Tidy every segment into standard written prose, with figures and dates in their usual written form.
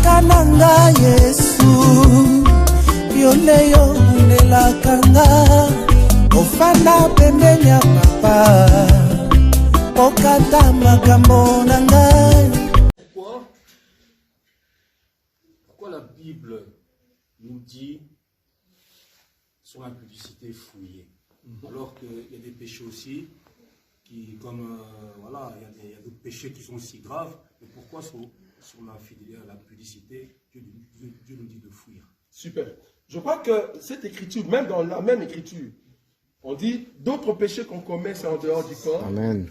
Kananga Yesu Yoleyo Nelakanga Ofana pembenya papa Okata makambo nangai. Pourquoi la Bible nous dit sur l'impudicité fouillée, alors qu'il y a des péchés aussi qui, comme voilà, il y a d'autres péchés qui sont aussi graves, mais pourquoi sur l'infidélité, l'impudicité, Dieu nous dit de fuir? Super. Je crois que cette écriture, même dans la même écriture, on dit d'autres péchés qu'on commet, c'est en dehors du corps. Amen.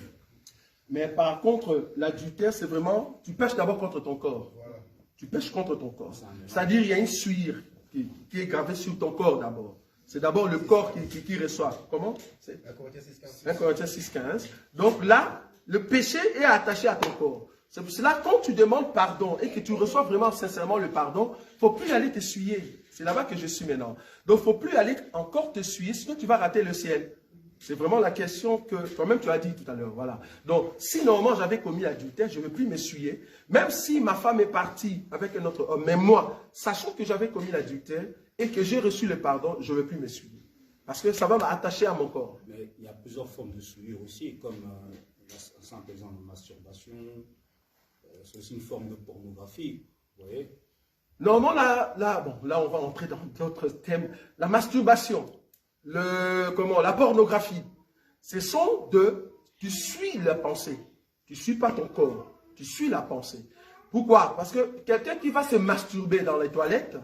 Mais par contre, l'adultère, c'est vraiment, tu pêches d'abord contre ton corps. Voilà. Tu pêches contre ton corps. C'est-à-dire, il y a une souillure qui est gravée sur ton corps d'abord. C'est d'abord le corps qui reçoit. Comment? 1 Corinthiens 6,15. Donc là, le péché est attaché à ton corps. C'est pour cela, quand tu demandes pardon et que tu reçois vraiment sincèrement le pardon, il ne faut plus aller t'essuyer. C'est là-bas que je suis maintenant. Donc, il ne faut plus aller encore t'essuyer, sinon tu vas rater le ciel. C'est vraiment la question que toi-même tu as dit tout à l'heure. Voilà. Donc, si normalement j'avais commis l'adultère, je ne veux plus m'essuyer. Même si ma femme est partie avec un autre homme, mais moi, sachant que j'avais commis l'adultère et que j'ai reçu le pardon, je ne veux plus m'essuyer. Parce que ça va m'attacher à mon corps. Mais il y a plusieurs formes de souillure aussi, comme la simple exemple de masturbation. C'est aussi une forme de pornographie. Vous voyez? Normalement, là, on va entrer dans d'autres thèmes. La masturbation. La pornographie, ce sont tu suis la pensée, tu ne suis pas ton corps, tu suis la pensée. Pourquoi? Parce que quelqu'un qui va se masturber dans les toilettes,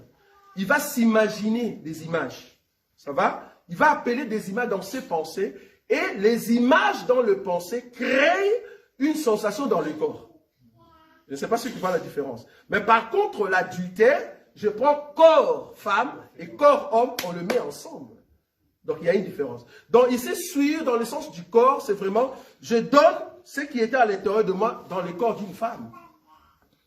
il va s'imaginer des images, ça va? Il va appeler des images dans ses pensées, et les images dans le pensée créent une sensation dans le corps. Je ne sais pas si tu vois la différence. Mais par contre, l'adultère, je prends corps femme et corps homme, on le met ensemble. Donc, il y a une différence. Donc, ici, suivre dans le sens du corps, c'est vraiment, je donne ce qui était à l'intérieur de moi dans le corps d'une femme.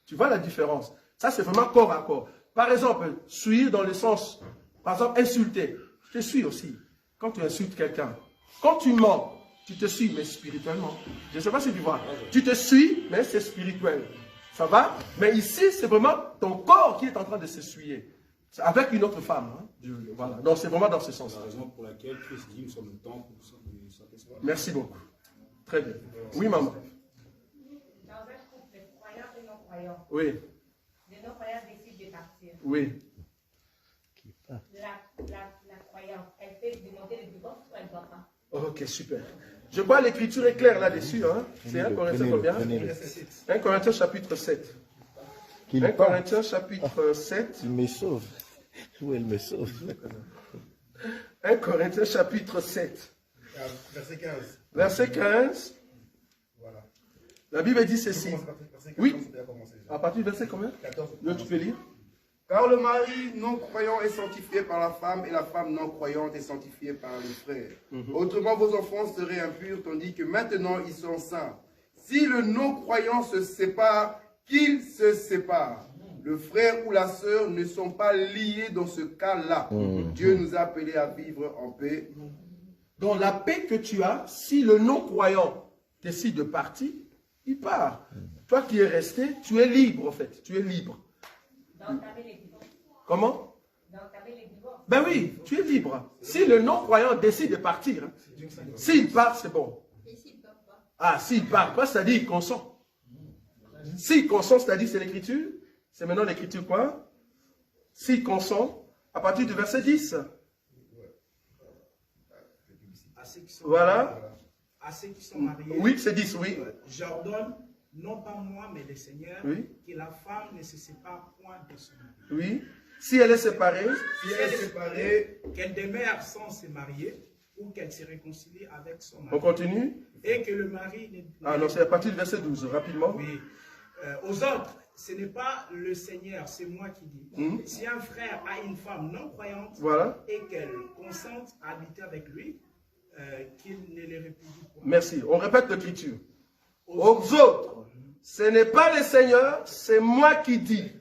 Tu vois la différence? Ça, c'est vraiment corps à corps. Par exemple, suivre dans le sens, par exemple, insulter. Je te suis aussi. Quand tu insultes quelqu'un, quand tu mens, tu te suis, mais spirituellement. Je ne sais pas si tu vois. Tu te suis, mais c'est spirituel. Ça va? Mais ici, c'est vraiment ton corps qui est en train de s'essuyer. Avec une autre femme. Hein. Voilà. Donc, c'est vraiment dans ce sens. C'est la raison pour laquelle Christ dit, nous sommes le temple du Saint-Esprit. Merci beaucoup. Très bien. Oui, maman. Dans un couple, croyant et non-croyant, Oui. les non-croyants décident de partir. Oui. La croyante, elle fait demander le divorce ou elle ne doit pas? Ok, super. Je crois que l'écriture est claire là-dessus. Hein. C'est 1 Corinthiens combien? 1 Corinthiens chapitre 7. 1 Corinthiens chapitre 7. Il me sauve. Où elle me sauve. 1 Corinthiens chapitre 7. Verset 15. Verset 15. Voilà. La Bible dit ceci. Verset 14, Oui. déjà. À partir du verset combien? 14. Tu peux lire? Car le mari non-croyant est sanctifié par la femme et la femme non-croyante est sanctifiée par les frères. Autrement, vos enfants seraient impurs, tandis que maintenant ils sont saints. Si le non-croyant se sépare, qu'il se sépare. Le frère ou la sœur ne sont pas liés dans ce cas-là. Dieu nous a appelés à vivre en paix. Dans la paix que tu as, si le non-croyant décide de partir, il part. Toi qui es resté, tu es libre en fait. Tu es libre. D'entamer les divorces. Comment? D'entamer les divorces. Ben oui, tu es libre. Si le non-croyant décide de partir, hein, s'il part, c'est bon. Et s'il ne part pas? Ah, s'il part pas, c'est-à-dire il consent. S'il consent, c'est-à-dire c'est l'écriture. C'est maintenant l'écriture quoi? S'il consent, à partir du verset 10. Voilà. À ceux qui sont mariés, Oui, c'est 10, oui. j'ordonne, non pas moi, mais le Seigneur, Oui. que la femme ne se sépare point de son mari. Oui. Si elle est séparée, Si elle est séparée, qu'elle demeure sans se marier ou qu'elle se réconcilie avec son on mari. continue. Et que le mari ne... Ah non, c'est à partir du verset 12, rapidement. Oui. Aux autres, ce n'est pas le Seigneur, c'est moi qui dis. Si un frère a une femme non croyante Voilà. et qu'elle consente à habiter avec lui, qu'il ne les répudie point. Merci. On répète l'écriture. Aux autres, ce n'est pas le Seigneur, c'est moi qui dis.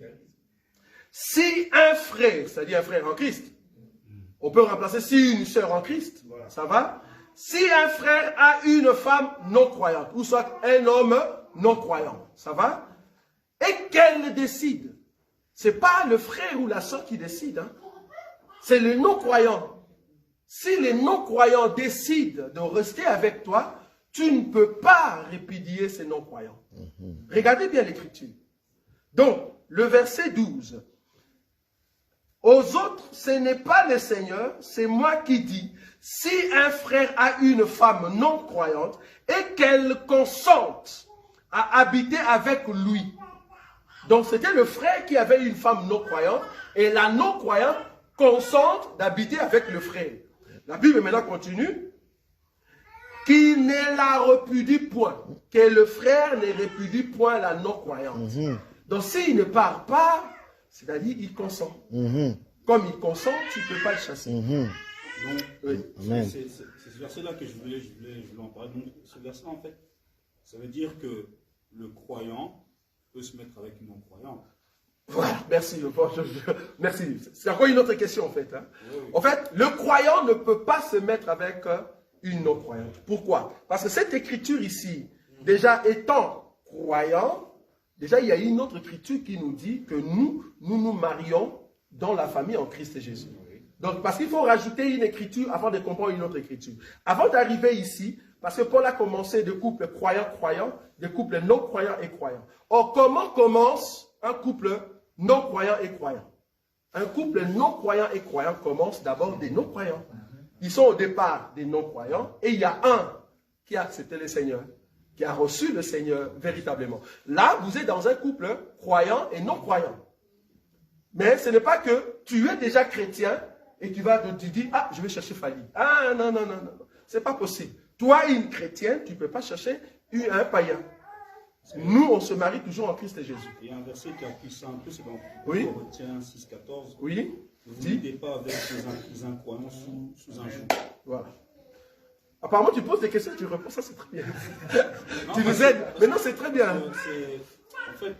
Si un frère, c'est-à-dire un frère en Christ, on peut remplacer si une sœur en Christ, ça va? Si un frère a une femme non croyante, ou soit un homme non croyant, ça va? Et qu'elle décide, Ce n'est pas le frère ou la soeur qui décide. Hein. C'est les non-croyants. Si les non-croyants décident de rester avec toi, tu ne peux pas répudier ces non-croyants. Regardez bien l'écriture. Donc, le verset 12. Aux autres, ce n'est pas le Seigneur, c'est moi qui dis. Si un frère a une femme non-croyante et qu'elle consente à habiter avec lui. Donc, c'était le frère qui avait une femme non-croyante et la non-croyante consente d'habiter avec le frère. La Bible maintenant continue. Qui ne la repudie point. Que le frère ne répudie point la non-croyante. Donc, s'il ne part pas, c'est-à-dire il consent. Comme il consent, tu ne peux pas le chasser. Donc, Oui. c'est ce verset-là que je voulais en parler. Donc, ce verset-là, en fait, ça veut dire que le croyant peut se mettre avec une non-croyante. Voilà, merci. Merci. C'est encore une autre question, en fait. Hein. Oui. En fait, le croyant ne peut pas se mettre avec une non-croyante. Pourquoi? Parce que cette écriture ici, déjà étant croyant, déjà il y a une autre écriture qui nous dit que nous nous marions dans la famille en Christ Jésus. Donc, parce qu'il faut rajouter une écriture avant de comprendre une autre écriture. Avant d'arriver ici, parce que Paul a commencé de couples croyants-croyants, de couples non-croyants et croyants. Or, comment commence un couple non-croyant et croyant? Un couple non-croyant et croyant commence d'abord des non-croyants. Ils sont au départ des non-croyants et il y a un qui a accepté le Seigneur, qui a reçu le Seigneur véritablement. Là, vous êtes dans un couple croyant et non-croyant. Mais ce n'est pas que tu es déjà chrétien et tu vas te dire, ah, je vais chercher Fali. Ah, non, non, non, non. C'est pas possible. Toi, une chrétienne, tu ne peux pas chercher un païen. Nous, on se marie toujours en Christ et Jésus. Il y a un verset qui appuie ça un peu, c'est dans Corinthiens 6,14. Oui. Ne vous mettez pas avec les incroyants sous un joug. Voilà. Apparemment, tu poses des questions, tu réponds, ça c'est très bien. Non, tu nous aides. Mais non, c'est très bien. En fait,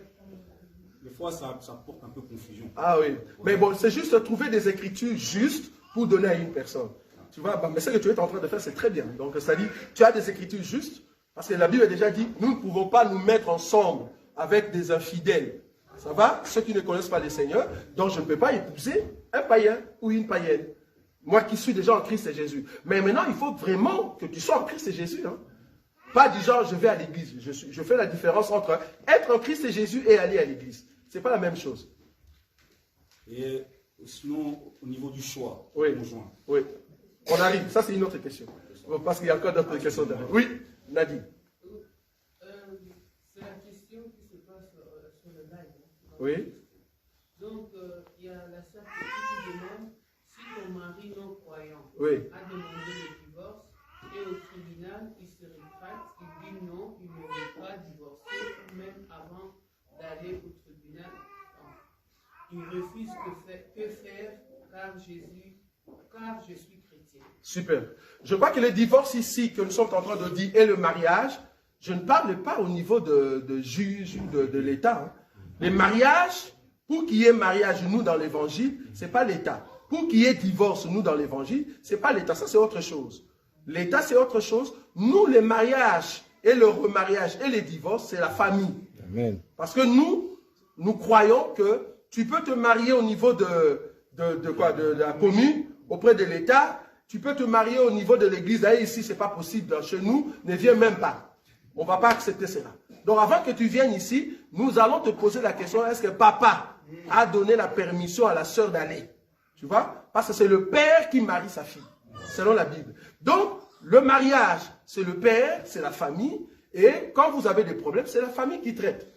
des fois, ça porte un peu confusion. Ah oui. Mais bon, c'est juste trouver des écritures justes pour donner à une personne. Tu vois, mais ce que tu es en train de faire, c'est très bien. Donc, ça dit, tu as des écritures justes, parce que la Bible a déjà dit, nous ne pouvons pas nous mettre ensemble avec des infidèles. Ça va? Ceux qui ne connaissent pas le Seigneur. Donc, je ne peux pas épouser un païen ou une païenne. Moi qui suis déjà en Christ et Jésus. Mais maintenant, il faut vraiment que tu sois en Christ et Jésus. Hein? Pas du genre, je vais à l'église. Je fais la différence entre être en Christ et Jésus et aller à l'église. Ce n'est pas la même chose. Et sinon, au niveau du choix, oui. conjoint. Oui. On arrive. Ça, c'est une autre question. Parce qu'il y a encore d'autres questions derrière. Oui, Nadine. C'est la question qui se passe sur le live. Oui. Donc, il y a la sœur qui demande si ton mari non-croyant a demandé le divorce et au tribunal, il se rétracte, il dit non, il ne veut pas divorcer, ou même avant d'aller au tribunal, il refuse que faire car je suis chrétien. Super. Je crois que le divorce ici que nous sommes en train de dire et le mariage, je ne parle pas au niveau de juge ou de l'État. Hein. Les mariages, pour qu'il y ait mariage, nous, dans l'évangile, ce n'est pas l'État. Pour qu'il y ait divorce, nous, dans l'évangile, ce n'est pas l'État. Ça, c'est autre chose. L'État, c'est autre chose. Nous, les mariages et le remariage et les divorces, c'est la famille. Amen. Parce que nous croyons que tu peux te marier au niveau de la commune, auprès de l'État. Tu peux te marier au niveau de l'église. Là, ici, ce n'est pas possible. Chez nous, ne viens même pas. On ne va pas accepter cela. Donc, avant que tu viennes ici, nous allons te poser la question, est-ce que papa a donné la permission à la sœur d'aller? Tu vois? Parce que c'est le père qui marie sa fille, selon la Bible. Donc, le mariage, c'est le père, c'est la famille. Et quand vous avez des problèmes, c'est la famille qui traite.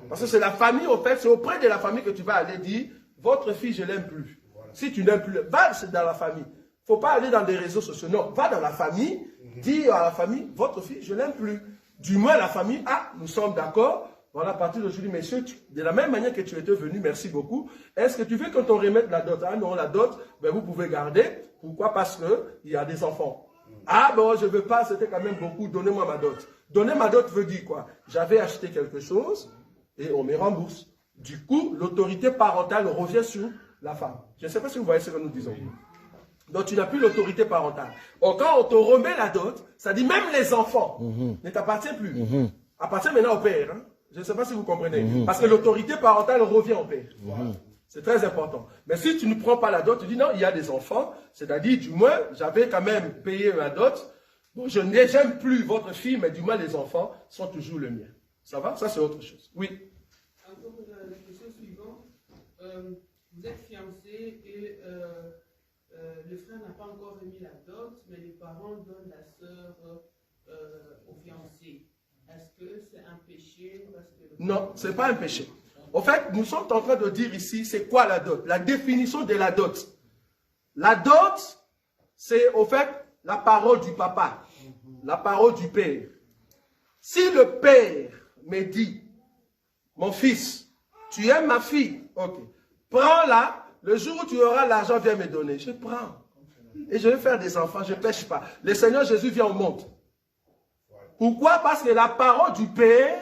Parce que c'est la famille, en fait, c'est auprès de la famille que tu vas aller dire, votre fille, je ne l'aime plus. Si tu n'aimes plus, va dans la famille. Il ne faut pas aller dans des réseaux sociaux. Non, va dans la famille, dis à la famille, votre fille, je ne l'aime plus. Du moins, la famille, ah, nous sommes d'accord. Voilà, à partir d'aujourd'hui, messieurs, de la même manière que tu étais venu, merci beaucoup. Est-ce que tu veux qu'on remette la dot? Ah non, la dot, ben, vous pouvez garder. Pourquoi? Parce qu'il y a des enfants. Ah bon, je ne veux pas, c'était quand même beaucoup, donnez-moi ma dot. Donner ma dot veut dire quoi? J'avais acheté quelque chose et on me rembourse. Du coup, l'autorité parentale revient sur la femme. Je ne sais pas si vous voyez ce que nous disons. Donc, tu n'as plus l'autorité parentale. Or, quand on te remet la dot, ça dit même les enfants ne t'appartiennent plus. Appartient maintenant au père. Hein. Je ne sais pas si vous comprenez. Parce que l'autorité parentale revient au père. C'est très important. Mais si tu ne prends pas la dot, tu dis non, il y a des enfants, c'est-à-dire du moins, j'avais quand même payé ma dot. Bon, j'aime plus votre fille, mais du moins les enfants sont toujours le mien. Ça va? Ça, c'est autre chose. Oui. Encore la question suivante. Vous êtes fiancé et le frère n'a pas encore remis la dot, mais les parents donnent la sœur au fiancé. Est-ce que c'est un péché? Non, ce n'est pas un péché. En fait, nous sommes en train de dire ici, c'est quoi la dot? La définition de la dot. La dot, c'est au fait la parole du papa, la parole du père. Si le père me dit, mon fils, tu aimes ma fille, ok, prends-la, le jour où tu auras l'argent, viens me donner. Je prends. Et je vais faire des enfants, je ne pêche pas. Le Seigneur Jésus vient au monde. Pourquoi? Parce que la parole du père,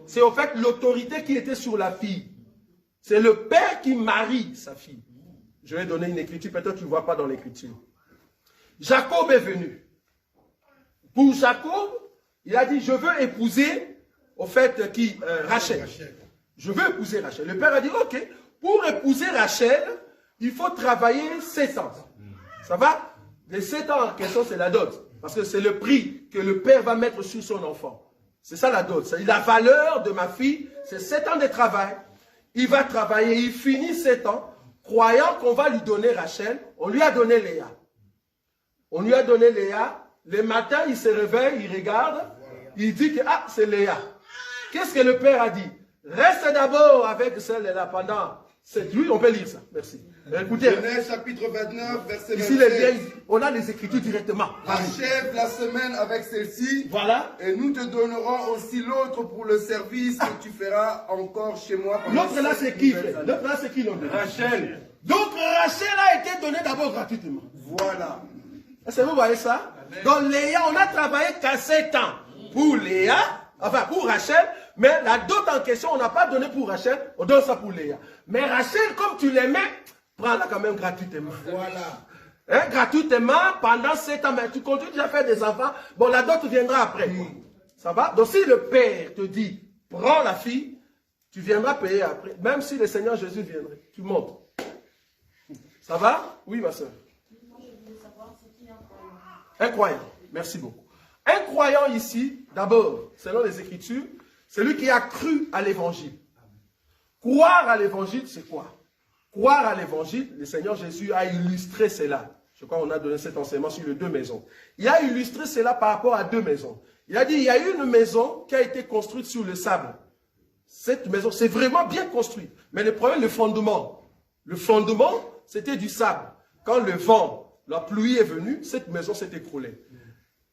c'est au fait l'autorité qui était sur la fille. C'est le père qui marie sa fille. Je vais donner une écriture, peut-être tu ne vois pas dans l'écriture. Jacob est venu. Pour Jacob, il a dit, je veux épouser, au fait, qui Rachel. Je veux épouser Rachel. Le père a dit, ok, pour épouser Rachel, il faut travailler 7 ans. Ça va? Les 7 ans en question, c'est la dot. Parce que c'est le prix que le père va mettre sur son enfant. C'est ça la dot. La valeur de ma fille, c'est 7 ans de travail. Il va travailler, il finit 7 ans, croyant qu'on va lui donner Rachel. On lui a donné Léa. On lui a donné Léa. Le matin, il se réveille, il regarde. Il dit que, ah, c'est Léa. Qu'est-ce que le père a dit? Reste d'abord avec celle-là pendant 7 nuits. On peut lire ça. Merci. Écoutez. Genèse chapitre 29, verset 27. Ici, les vieilles, on a les écritures directement. Achève la semaine avec celle-ci. Voilà. Et nous te donnerons aussi l'autre pour le service que tu feras encore chez moi. L'autre là, c'est qui? L'autre là, c'est qui? Rachel. Donc, Rachel a été donnée d'abord gratuitement. Voilà. Est-ce que vous voyez ça? Donc, Léa, on a travaillé qu'à 7 ans pour Léa, enfin pour Rachel, mais la dot en question, on n'a pas donné pour Rachel, on donne ça pour Léa. Mais Rachel, comme tu l'aimais, prends-la quand même gratuitement. Voilà. Hein, gratuitement, pendant 7 ans, mais tu continues déjà à faire des enfants, bon, la dot viendra après. Ça va? Donc, si le père te dit, prends la fille, tu viendras payer après, même si le Seigneur Jésus viendrait. Tu montes. Ça va? Oui, ma soeur. Un croyant. Merci beaucoup. Un croyant ici, d'abord, selon les Écritures, c'est lui qui a cru à l'Évangile. Croire à l'Évangile, c'est quoi? Croire à l'Évangile, le Seigneur Jésus a illustré cela. Je crois qu'on a donné cet enseignement sur les 2 maisons. Il a illustré cela par rapport à 2 maisons. Il a dit, il y a une maison qui a été construite sur le sable. Cette maison, c'est vraiment bien construit. Mais le problème, le fondement. Le fondement, c'était du sable. Quand le vent, la pluie est venue, cette maison s'est écroulée.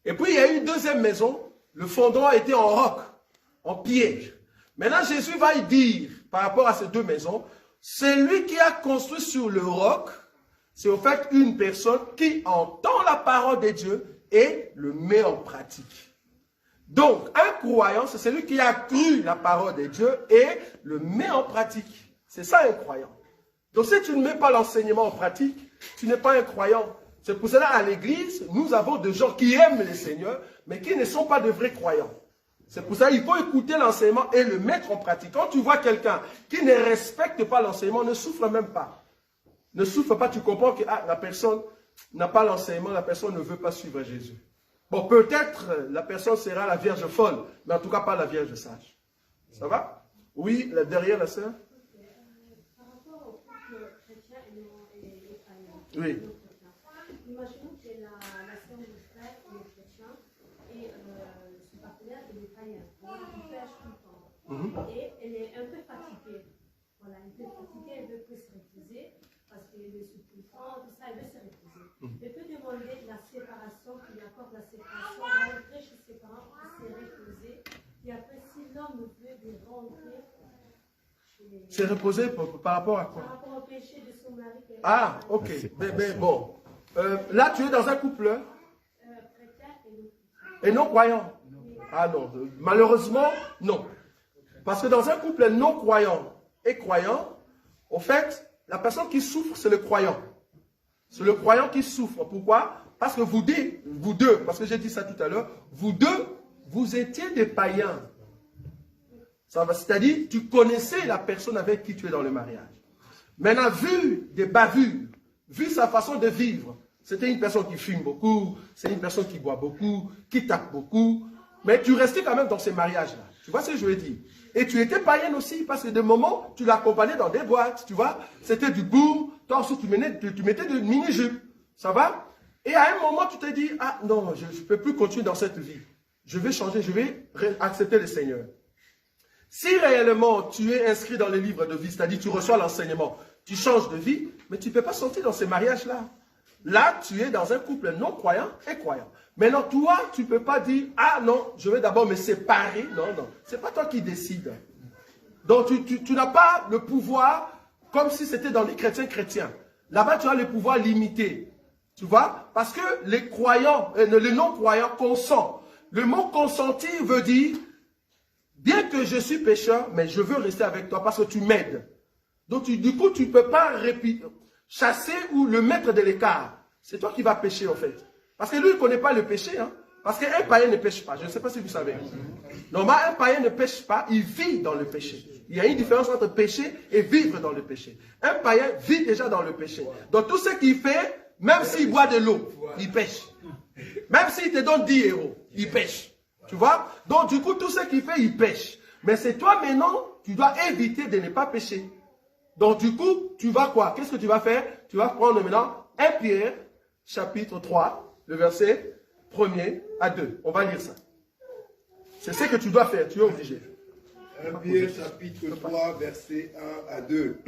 Et puis, il y a une deuxième maison. Le fondement était en roc, en pierre. Maintenant, Jésus va y dire, par rapport à ces 2 maisons, celui qui a construit sur le roc, c'est au fait une personne qui entend la parole de Dieu et le met en pratique. Donc, un croyant, c'est celui qui a cru la parole de Dieu et le met en pratique. C'est ça un croyant. Donc, si tu ne mets pas l'enseignement en pratique, tu n'es pas un croyant. C'est pour cela, à l'église, nous avons des gens qui aiment le Seigneur, mais qui ne sont pas de vrais croyants. C'est pour ça qu'il faut écouter l'enseignement et le mettre en pratique. Quand tu vois quelqu'un qui ne respecte pas l'enseignement, ne souffre même pas. Ne souffre pas, tu comprends que la personne n'a pas l'enseignement, la personne ne veut pas suivre Jésus. Bon, peut-être la personne sera la vierge folle, mais en tout cas pas la vierge sage. Ça va? Oui, derrière la sœur? Par rapport au couple chrétien et païen. Oui. Imaginons que la sœur ou le frère est chrétien et son partenaire est païen. Il pêche tout le temps. Et elle est un peu fatiguée. Voilà, un peu fatiguée, elle veut plus se reposer parce qu'elle est sous tout ça, elle veut se reposer. Elle peut demander la séparation, qu'il accorde la séparation, rentrer chez ses parents, se reposer. Et après, si l'homme veut de rentrer chez... C'est reposer par rapport à quoi? Par rapport au péché de son mari. Ah, ok. Mais bon. Là, tu es dans un couple et non croyant. Ah non, malheureusement, non. Parce que dans un couple non croyant et croyant, en fait, la personne qui souffre, c'est le croyant. C'est le croyant qui souffre. Pourquoi? Parce que vous deux, parce que j'ai dit ça tout à l'heure, vous deux, vous étiez des païens. C'est-à-dire, tu connaissais la personne avec qui tu es dans le mariage. Maintenant, vu des bavures, vu sa façon de vivre, c'était une personne qui fume beaucoup, c'est une personne qui boit beaucoup, qui tape beaucoup, mais tu restais quand même dans ces mariages-là. Tu vois ce que je veux dire? Et tu étais païenne aussi, parce que de moments, tu l'accompagnais dans des boîtes, tu vois. C'était du boom, toi aussi tu mettais de mini-jupes, ça va? Et à un moment, tu te dis, ah non, je ne peux plus continuer dans cette vie. Je vais changer, je vais accepter le Seigneur. Si réellement tu es inscrit dans les livres de vie, c'est-à-dire tu reçois l'enseignement, tu changes de vie, mais tu ne peux pas sortir dans ces mariages-là. Là, tu es dans un couple non-croyant et croyant. Maintenant, toi, tu ne peux pas dire, ah non, je vais d'abord me séparer. Non, non, ce n'est pas toi qui décides. Donc, tu n'as pas le pouvoir comme si c'était dans les chrétiens. Là-bas, tu as le pouvoir limité. Tu vois? Parce que les croyants, les non-croyants consentent. Le mot consentir veut dire, bien que je suis pécheur, mais je veux rester avec toi parce que tu m'aides. Donc, du coup, tu ne peux pas chasser ou le mettre de l'écart. C'est toi qui vas pécher, en fait. Parce que lui, il ne connaît pas le péché. Hein? Parce qu'un païen ne pêche pas. Je ne sais pas si vous savez. Normalement, un païen ne pêche pas, il vit dans le péché. Il y a une différence entre pécher et vivre dans le péché. Un païen vit déjà dans le péché. Donc, tout ce qu'il fait, même s'il boit de l'eau, il pêche. Même s'il te donne 10 €, il pêche. Tu vois? Donc, du coup, tout ce qu'il fait, il pêche. Mais c'est toi maintenant, tu dois éviter de ne pas pécher. Donc, du coup, tu vas quoi? Qu'est-ce que tu vas faire? Tu vas prendre maintenant 1 Pierre, chapitre 3, le verset 1er à 2. On va lire ça. C'est ce que tu dois faire, tu es obligé. 1 Pierre, chapitre 3, verset 1 à 2.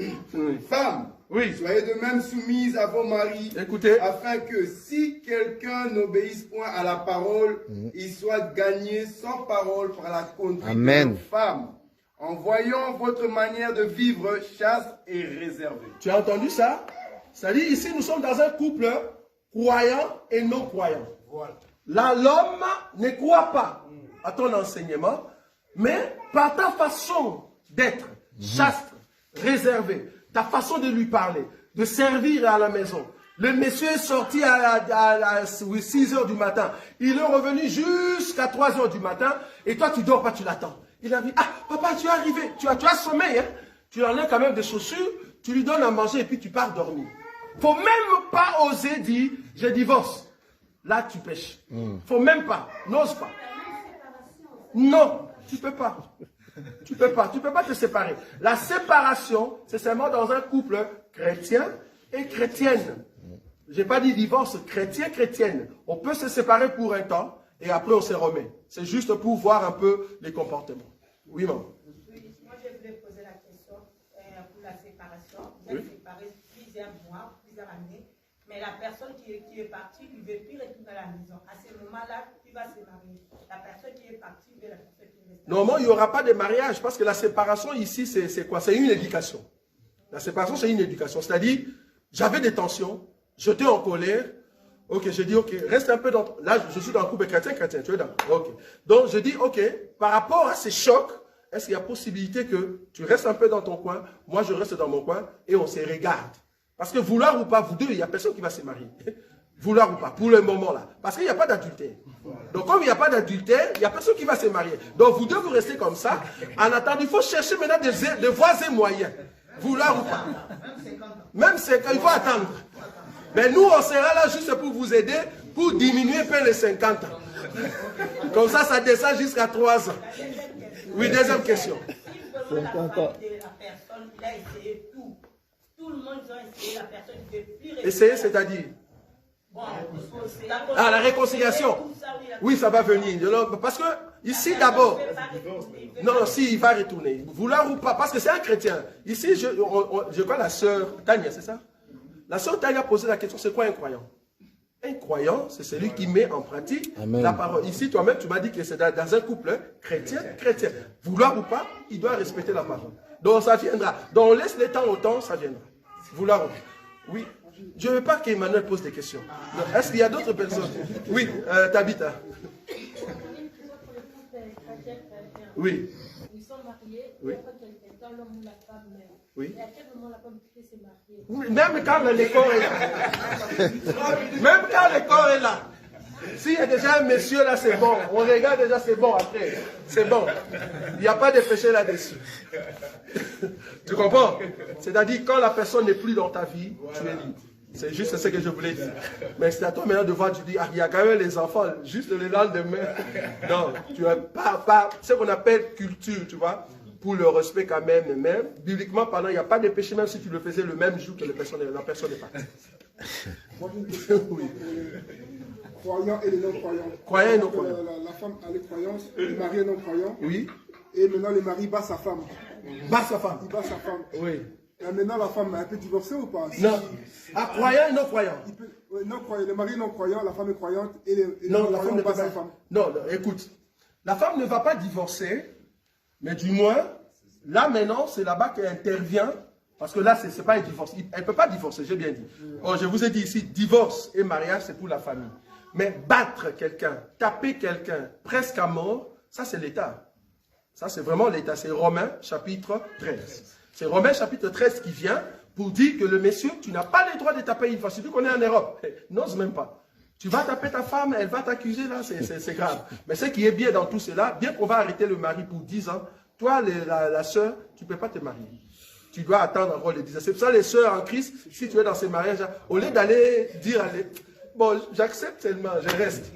Femmes, oui, soyez de même soumises à vos maris, écoutez, afin que si quelqu'un n'obéisse point à la parole, il soit gagné sans parole par la conduite de femmes, en voyant votre manière de vivre chaste et réservée. Tu as entendu ça? C'est-à-dire ici, nous sommes dans un couple croyant et non croyant. Voilà. Là, l'homme ne croit pas à ton enseignement, mais par ta façon d'être chaste, réservé, ta façon de lui parler, de servir à la maison. Le monsieur est sorti à 6 h du matin. Il est revenu jusqu'à 3 h du matin. Et toi, tu dors pas, tu l'attends. Il a dit, ah, papa, tu es arrivé. Tu as sommeil. Hein? Tu enlèves quand même des chaussures. Tu lui donnes à manger et puis tu pars dormir. Faut même pas oser dire, je divorce. Là, tu pêches. Faut même pas. N'ose pas. Non, tu peux pas. Tu peux pas te séparer. La séparation, c'est seulement dans un couple chrétien et chrétienne. J'ai pas dit divorce, chrétienne. On peut se séparer pour un temps et après on se remet. C'est juste pour voir un peu les comportements. Oui, maman. Oui, moi je voulais poser la question pour la séparation. Vous êtes séparés plusieurs mois, plusieurs années, mais la personne qui est partie ne veut plus retourner à la maison. À ce moment-là, tu vas se marier. La personne qui est partie veut la personne qui est restée. Normalement, il n'y aura pas de mariage parce que la séparation ici, c'est quoi? C'est une éducation. La séparation, c'est une éducation. C'est-à-dire, j'avais des tensions, j'étais en colère. Ok, je dis, ok, reste un peu dans... Là, je suis dans un couple chrétien, tu es d'accord? Ok. Donc, je dis, ok, par rapport à ces chocs, est-ce qu'il y a possibilité que tu restes un peu dans ton coin, moi je reste dans mon coin, et on se regarde? Parce que vouloir ou pas, vous deux, il n'y a personne qui va se marier. Vouloir ou pas, pour le moment là. Parce qu'il n'y a pas d'adultère. Donc, comme il n'y a pas d'adultère, il n'y a personne qui va se marier. Donc, vous deux, vous restez comme ça. En attendant, il faut chercher maintenant des voies et moyens. Vouloir ou pas. Même c'est quand il faut attendre. Mais nous, on sera là juste pour vous aider, pour diminuer un peu les 50 ans. Comme ça, ça descend jusqu'à 3 ans. Oui, deuxième question. Si vraiment la femme de la personne, il a essayé tout. Tout le monde a essayé, la personne ne veut plus rester. Essayer, c'est-à-dire? Bon, ah, la réconciliation. Oui, ça va venir. Parce que, ici d'abord, non, si, il va retourner. Vouloir ou pas, parce que c'est un chrétien. Ici, je crois la sœur Tania, c'est ça? La sœur Tania a posé la question, c'est quoi un croyant? Un croyant, c'est celui qui met en pratique la parole. Ici, toi-même, tu m'as dit que c'est dans un couple chrétien. Vouloir ou pas, il doit respecter la parole. Donc, ça viendra. Donc, on laisse le temps au temps, ça viendra. Vouloir ou pas. Oui. Je ne veux pas qu'Emmanuel pose des questions. Est-ce qu'il y a d'autres personnes? Oui, Tabitha. Oui. Ils sont mariés, oui. Quand l'homme ou la femme meurt. Oui. Et à quel moment la femme peut se marier? Oui, même quand le corps est là. Même quand le corps est là. S'il y a déjà un monsieur là, c'est bon. On regarde déjà, c'est bon après. C'est bon. Il n'y a pas de péché là-dessus. Tu comprends? C'est-à-dire, quand la personne n'est plus dans ta vie, tu es libre. C'est juste ce que je voulais dire. Mais c'est à toi maintenant de voir, tu dis, ah, il y a quand même les enfants, juste le lendemain. Non, tu n'as pas ce qu'on appelle culture, tu vois, pour le respect quand même. Et même, bibliquement parlant, il n'y a pas de péché, même si tu le faisais le même jour que la personne est partie. Moi, j'ai une question pour les croyants et les non-croyants. Croyants et non-croyants. La femme a les croyances, le mari est non-croyant. Oui. Et maintenant, le mari bat sa femme. Bat sa femme. Il bat sa femme. Oui. Et maintenant, la femme, elle peut divorcer ou pas? Non. Ah, croyant et non-croyant. Non-croyant. Le mari est non-croyant, la femme est croyante et le non, la femme ne bat peut pas. sa femme. Non, écoute. La femme ne va pas divorcer, mais du moins, là maintenant, c'est là-bas qu'elle intervient. Parce que là, ce n'est pas un divorce. Elle ne peut pas divorcer, j'ai bien dit. Oh, je vous ai dit ici, divorce et mariage, c'est pour la famille. Mais battre quelqu'un, taper quelqu'un presque à mort, ça c'est l'État. Ça c'est vraiment l'État. C'est Romains chapitre 13. C'est Romains chapitre 13 qui vient pour dire que le monsieur, tu n'as pas le droit de taper une fois. Surtout qu'on est en Europe. N'ose même pas. Tu vas taper ta femme, elle va t'accuser là, c'est grave. Mais ce qui est bien dans tout cela, bien qu'on va arrêter le mari pour 10 ans, toi, la soeur, tu ne peux pas te marier. Tu dois attendre encore les 10 ans. C'est pour ça les sœurs en Christ, si tu es dans ces mariages, au lieu d'aller dire, bon, j'accepte seulement, je reste.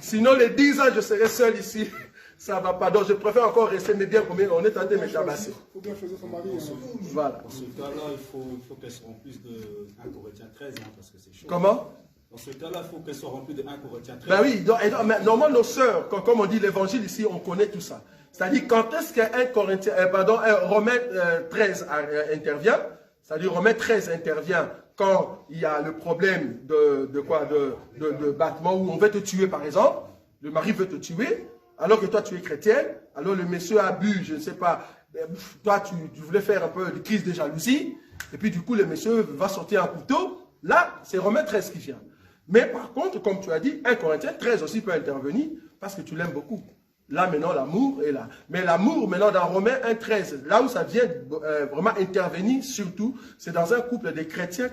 Sinon, les 10 ans, je serai seul ici. Ça ne va pas. Donc, je préfère encore rester, mais bien combien on est en train de me tabasser. Il faut bien choisir son mari. Voilà. Dans ce cas-là, il faut qu'elle soit remplie de 1 Corinthiens 13, hein, parce que c'est chaud. Comment? Dans ce cas-là, il faut qu'elle soit remplie de 1 Corinthiens 13. Ben oui, normalement, nos sœurs, comme on dit l'évangile ici, on connaît tout ça. C'est-à-dire, quand est-ce qu'un Romain 13 intervient? C'est-à-dire, Romain 13 intervient quand il y a le problème de battement où on veut te tuer, par exemple. Le mari veut te tuer, alors que toi, tu es chrétienne. Alors, le monsieur a bu, je ne sais pas, toi, tu voulais faire un peu de crise de jalousie. Et puis, du coup, le monsieur va sortir un couteau. Là, c'est Romain 13 qui vient. Mais par contre, comme tu as dit, 1 Corinthiens 13 aussi peut intervenir parce que tu l'aimes beaucoup. Là, maintenant, l'amour est là. Mais l'amour, maintenant, dans Romains 1,13, là où ça vient vraiment intervenir, surtout, c'est dans un couple de chrétiennes,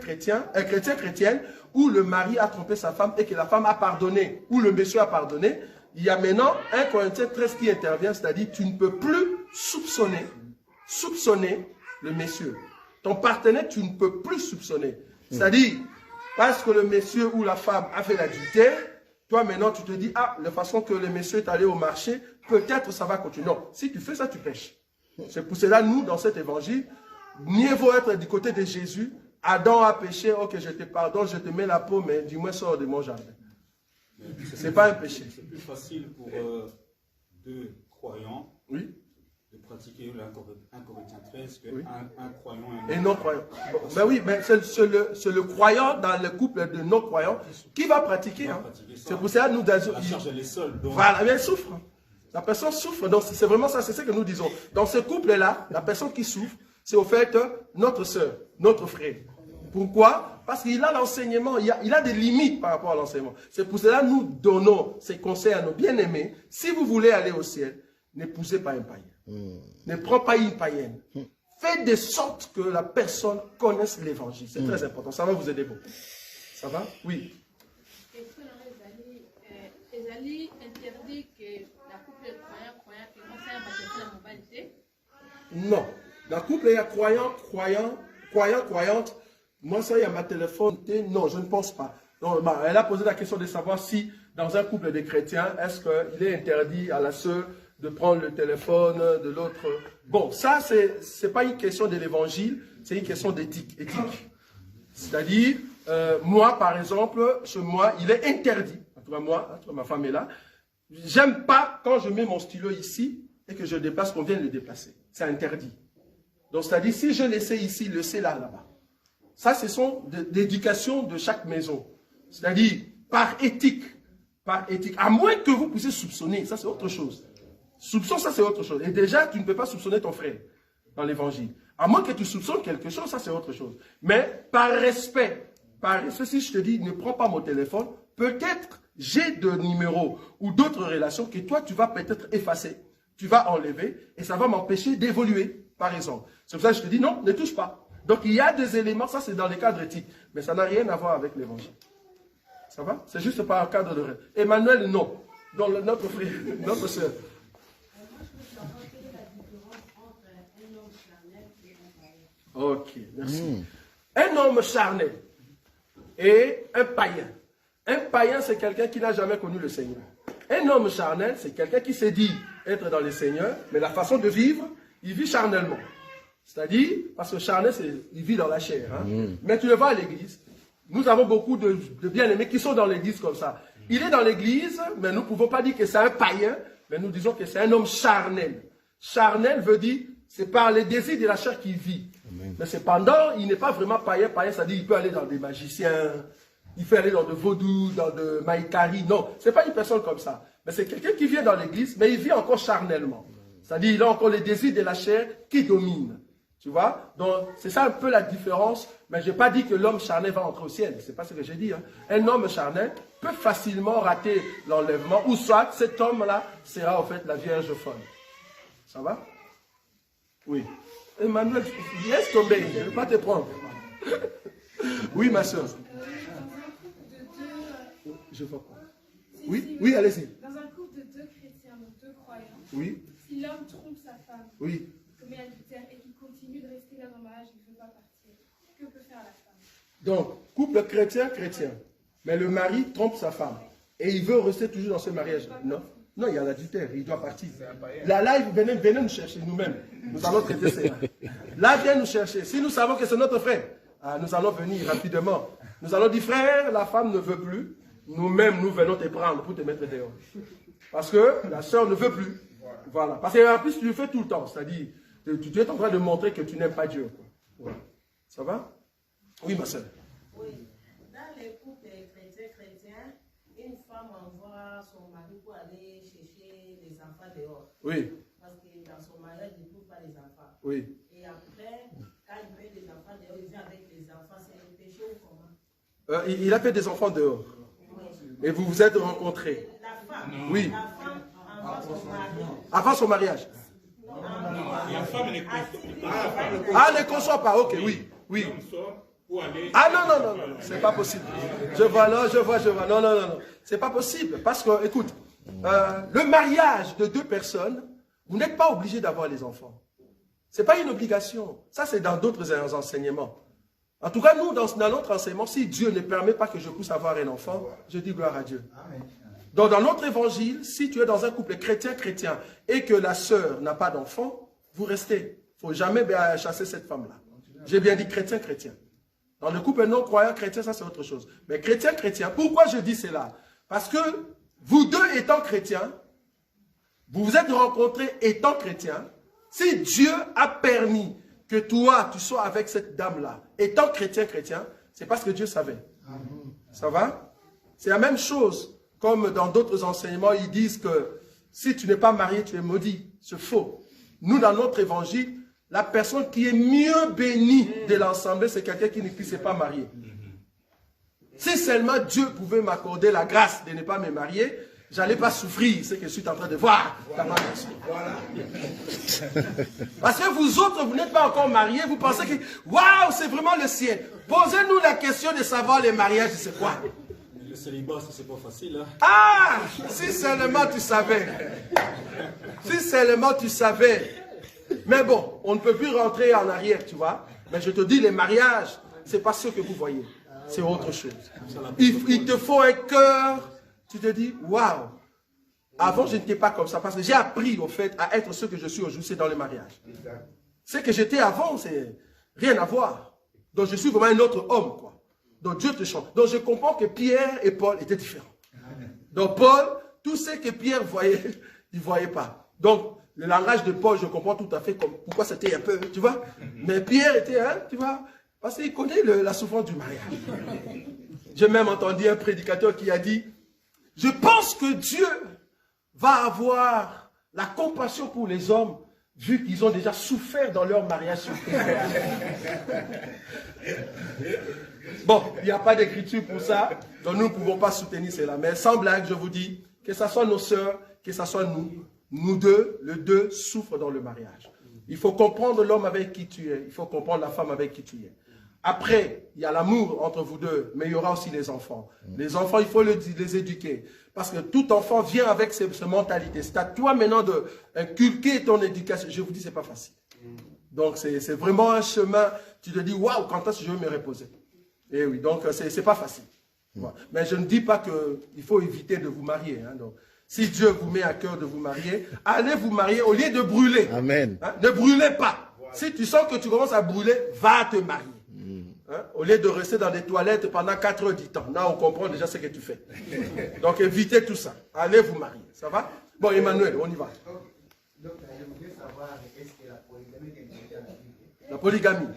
où le mari a trompé sa femme et que la femme a pardonné, ou le monsieur a pardonné. Il y a maintenant 1 Corinthiens 13 qui intervient, c'est-à-dire tu ne peux plus soupçonner le monsieur. Ton partenaire, tu ne peux plus soupçonner. C'est-à-dire, parce que le monsieur ou la femme a fait l'adultère, toi, maintenant, tu te dis, ah, la façon que le monsieur est allé au marché, peut-être ça va continuer. Non, si tu fais ça, tu pêches. C'est pour cela, nous, dans cet évangile, mieux vaut être du côté de Jésus. Adam a péché, ok, je te pardonne, je te mets la peau, mais dis-moi, sors de mon jardin. Ce n'est pas un péché. C'est plus facile pour deux croyants de pratiquer 1 Corinthiens 13 qu'un croyant et un non-croyant. Bon, ben oui, mais c'est le croyant dans le couple de non-croyants qui va pratiquer. Hein. C'est pour ça que nous... La charge, elle est seule. Donc... Voilà, mais elle souffre. La personne souffre. Donc, c'est vraiment ça, c'est ce que nous disons. Dans ce couple-là, la personne qui souffre, c'est au fait notre soeur, notre frère. Pourquoi? Parce qu'il a l'enseignement, il a des limites par rapport à l'enseignement. C'est pour cela que nous donnons ces conseils à nos bien-aimés. Si vous voulez aller au ciel, n'épousez pas un païen. Ne prends pas une païenne. Faites de sorte que la personne connaisse l'évangile. C'est très important. Ça va vous aider beaucoup. Ça va? Oui. Est-ce que Ezali interdit que la couple croyant qui conseille à la moralité? Non. La couple est croyante. Moi, ça, il y a ma téléphone. Non, je ne pense pas. Non, elle a posé la question de savoir si, dans un couple de chrétiens, est-ce qu'il est interdit à la sœur de prendre le téléphone de l'autre. Bon, ça, c'est pas une question de l'évangile, c'est une question d'éthique. C'est-à-dire, moi, par exemple, chez moi, il est interdit, en tout cas moi, ma femme est là, j'aime pas quand je mets mon stylo ici et que je déplace, qu'on vienne le déplacer. C'est interdit. Donc, c'est-à-dire, si je laissais ici, laissez là-bas. Ça, ce sont d'éducation de chaque maison. C'est-à-dire, par éthique, à moins que vous puissiez soupçonner, ça c'est autre chose. Soupçon, ça c'est autre chose. Et déjà, tu ne peux pas soupçonner ton frère dans l'évangile. À moins que tu soupçonnes quelque chose, ça c'est autre chose. Mais par respect, si je te dis, ne prends pas mon téléphone, peut-être j'ai de numéros ou d'autres relations que toi, tu vas peut-être effacer, tu vas enlever, et ça va m'empêcher d'évoluer, par exemple. C'est pour ça que je te dis, non, ne touche pas. Donc il y a des éléments, ça c'est dans les cadres éthiques, mais ça n'a rien à voir avec l'évangile. Ça va? C'est juste par un cadre de règle. Emmanuel, non. Donc notre frère, notre soeur. Ok, merci. Un homme charnel et un païen. Un païen, c'est quelqu'un qui n'a jamais connu le Seigneur. Un homme charnel, c'est quelqu'un qui s'est dit être dans le Seigneur, mais la façon de vivre, il vit charnellement. C'est-à-dire, parce que charnel, il vit dans la chair. Hein. Mais tu le vois à l'église, nous avons beaucoup de bien-aimés qui sont dans l'église comme ça. Il est dans l'église, mais nous ne pouvons pas dire que c'est un païen, mais nous disons que c'est un homme charnel. Charnel veut dire, c'est par les désirs de la chair qu'il vit. Amen. Mais cependant, il n'est pas vraiment païen. Païen, c'est-à-dire qu'il peut aller dans des magiciens, il peut aller dans de vaudou, dans de maïkari. Non, ce n'est pas une personne comme ça. Mais c'est quelqu'un qui vient dans l'église, mais il vit encore charnellement. C'est-à-dire qu'il a encore les désirs de la chair qui dominent. Tu vois? Donc, c'est ça un peu la différence. Mais je n'ai pas dit que l'homme charnel va entrer au ciel. Ce n'est pas ce que j'ai dit. Hein. Un homme charnel peut facilement rater l'enlèvement. Ou soit, cet homme-là sera en fait la Vierge folle. Ça va? Oui. Emmanuel, laisse tomber. Je ne vais pas te prendre. Oui, ma soeur. Je vois pas. Oui, oui, allez-y. Dans un couple de deux chrétiens, donc deux croyants, oui. Si l'homme trompe sa femme, oui. commet adultère et qu'il continue de rester là dans le mariage, il ne veut pas partir, que peut faire la femme? Donc, couple chrétien, mais le mari trompe sa femme et il veut rester toujours dans ce mariage. Non, non, il y a l'adultère, il doit partir. Là, venez nous chercher nous-mêmes. Nous allons traiter cela. Là, viens nous chercher. Si nous savons que c'est notre frère, nous allons venir rapidement. Nous allons dire, frère, la femme ne veut plus. Nous-mêmes, nous venons te prendre pour te mettre dehors. Parce que la sœur ne veut plus. Voilà. Parce qu'en plus, tu le fais tout le temps. C'est-à-dire, tu es en train de montrer que tu n'aimes pas Dieu. Voilà. Ça va? Oui, ma sœur. Oui. Dans les couples chrétiens, une femme envoie son mari pour aller chercher les enfants dehors. Oui. Parce que dans son mariage, il ne trouve pas les enfants. Oui. Et après, quand il met les enfants dehors, il vient avec les enfants. C'est un péché ou comment? Il a fait des enfants dehors. Et vous vous êtes rencontrés. La femme. Oui. La femme envoie son mari. Avant son mariage. Non, la femme ne conçoit pas. Ah, ne conçoit pas. Ok, oui. Oui. Ah non, c'est pas possible. Je vois. Non. C'est pas possible. Parce que, écoute, le mariage de deux personnes, vous n'êtes pas obligé d'avoir les enfants. C'est pas une obligation. Ça, c'est dans d'autres enseignements. En tout cas, nous, dans notre enseignement, si Dieu ne permet pas que je puisse avoir un enfant, je dis gloire à Dieu. Donc, dans notre évangile, si tu es dans un couple chrétien et que la sœur n'a pas d'enfant, vous restez. Il ne faut jamais chasser cette femme-là. J'ai bien dit chrétien. Dans le couple non-croyant chrétien, ça c'est autre chose. Mais chrétien, pourquoi je dis cela? Parce que vous deux étant chrétiens, vous vous êtes rencontrés étant chrétiens. Si Dieu a permis que toi, tu sois avec cette dame-là, étant chrétien, c'est parce que Dieu savait. Ça va? C'est la même chose, comme dans d'autres enseignements, ils disent que si tu n'es pas marié, tu es maudit. C'est faux. Nous, dans notre évangile, la personne qui est mieux bénie de l'ensemble, c'est quelqu'un qui ne s'est pas marié. Si seulement Dieu pouvait m'accorder la grâce de ne pas me marier, je n'allais pas souffrir ce que je suis en train de voir. Voilà. Parce que vous autres, vous n'êtes pas encore mariés, vous pensez que, waouh, c'est vraiment le ciel. Posez-nous la question de savoir les mariages, c'est quoi? Le célibat, c'est pas facile. Hein? Ah, si seulement tu savais. Si seulement tu savais. Mais bon, on ne peut plus rentrer en arrière, tu vois. Mais je te dis, les mariages, ce n'est pas ce que vous voyez. C'est autre chose. Il te faut un cœur. Tu te dis, waouh, avant je n'étais pas comme ça, parce que j'ai appris au fait à être ce que je suis aujourd'hui, c'est dans le mariage. Ce que j'étais avant, c'est rien à voir. Donc je suis vraiment un autre homme, quoi. Donc Dieu te change. Donc je comprends que Pierre et Paul étaient différents. Donc Paul, tout ce que Pierre voyait, il ne voyait pas. Donc le langage de Paul, je comprends tout à fait pourquoi c'était un peu, tu vois. Mais Pierre était, hein, tu vois, parce qu'il connaît la souffrance du mariage. J'ai même entendu un prédicateur qui a dit, je pense que Dieu va avoir la compassion pour les hommes, vu qu'ils ont déjà souffert dans leur mariage. Bon, il n'y a pas d'écriture pour ça, donc nous ne pouvons pas soutenir cela. Mais sans blague, je vous dis, que ce soit nos sœurs, que ce soit nous deux, les deux souffrent dans le mariage. Il faut comprendre l'homme avec qui tu es, il faut comprendre la femme avec qui tu es. Après, il y a l'amour entre vous deux, mais il y aura aussi les enfants. Les enfants, il faut les éduquer. Parce que tout enfant vient avec cette mentalité. C'est à toi maintenant d'inculquer ton éducation. Je vous dis, c'est pas facile. Donc, c'est vraiment un chemin. Tu te dis, waouh, quand est-ce que je vais me reposer? Et oui, donc, c'est pas facile. Voilà. Mais je ne dis pas qu'il faut éviter de vous marier. Hein, donc, si Dieu vous met à cœur de vous marier, allez vous marier au lieu de brûler. Amen. Hein, ne brûlez pas. Voilà. Si tu sens que tu commences à brûler, va te marier. Hein, au lieu de rester dans des toilettes pendant 4 heures du temps. Là, on comprend déjà ce que tu fais. Donc, évitez tout ça. Allez vous marier. Ça va? Bon, Emmanuel, on y va. Donc, je voudrais savoir, est-ce que la polygamie est interdite dans la Bible? La polygamie.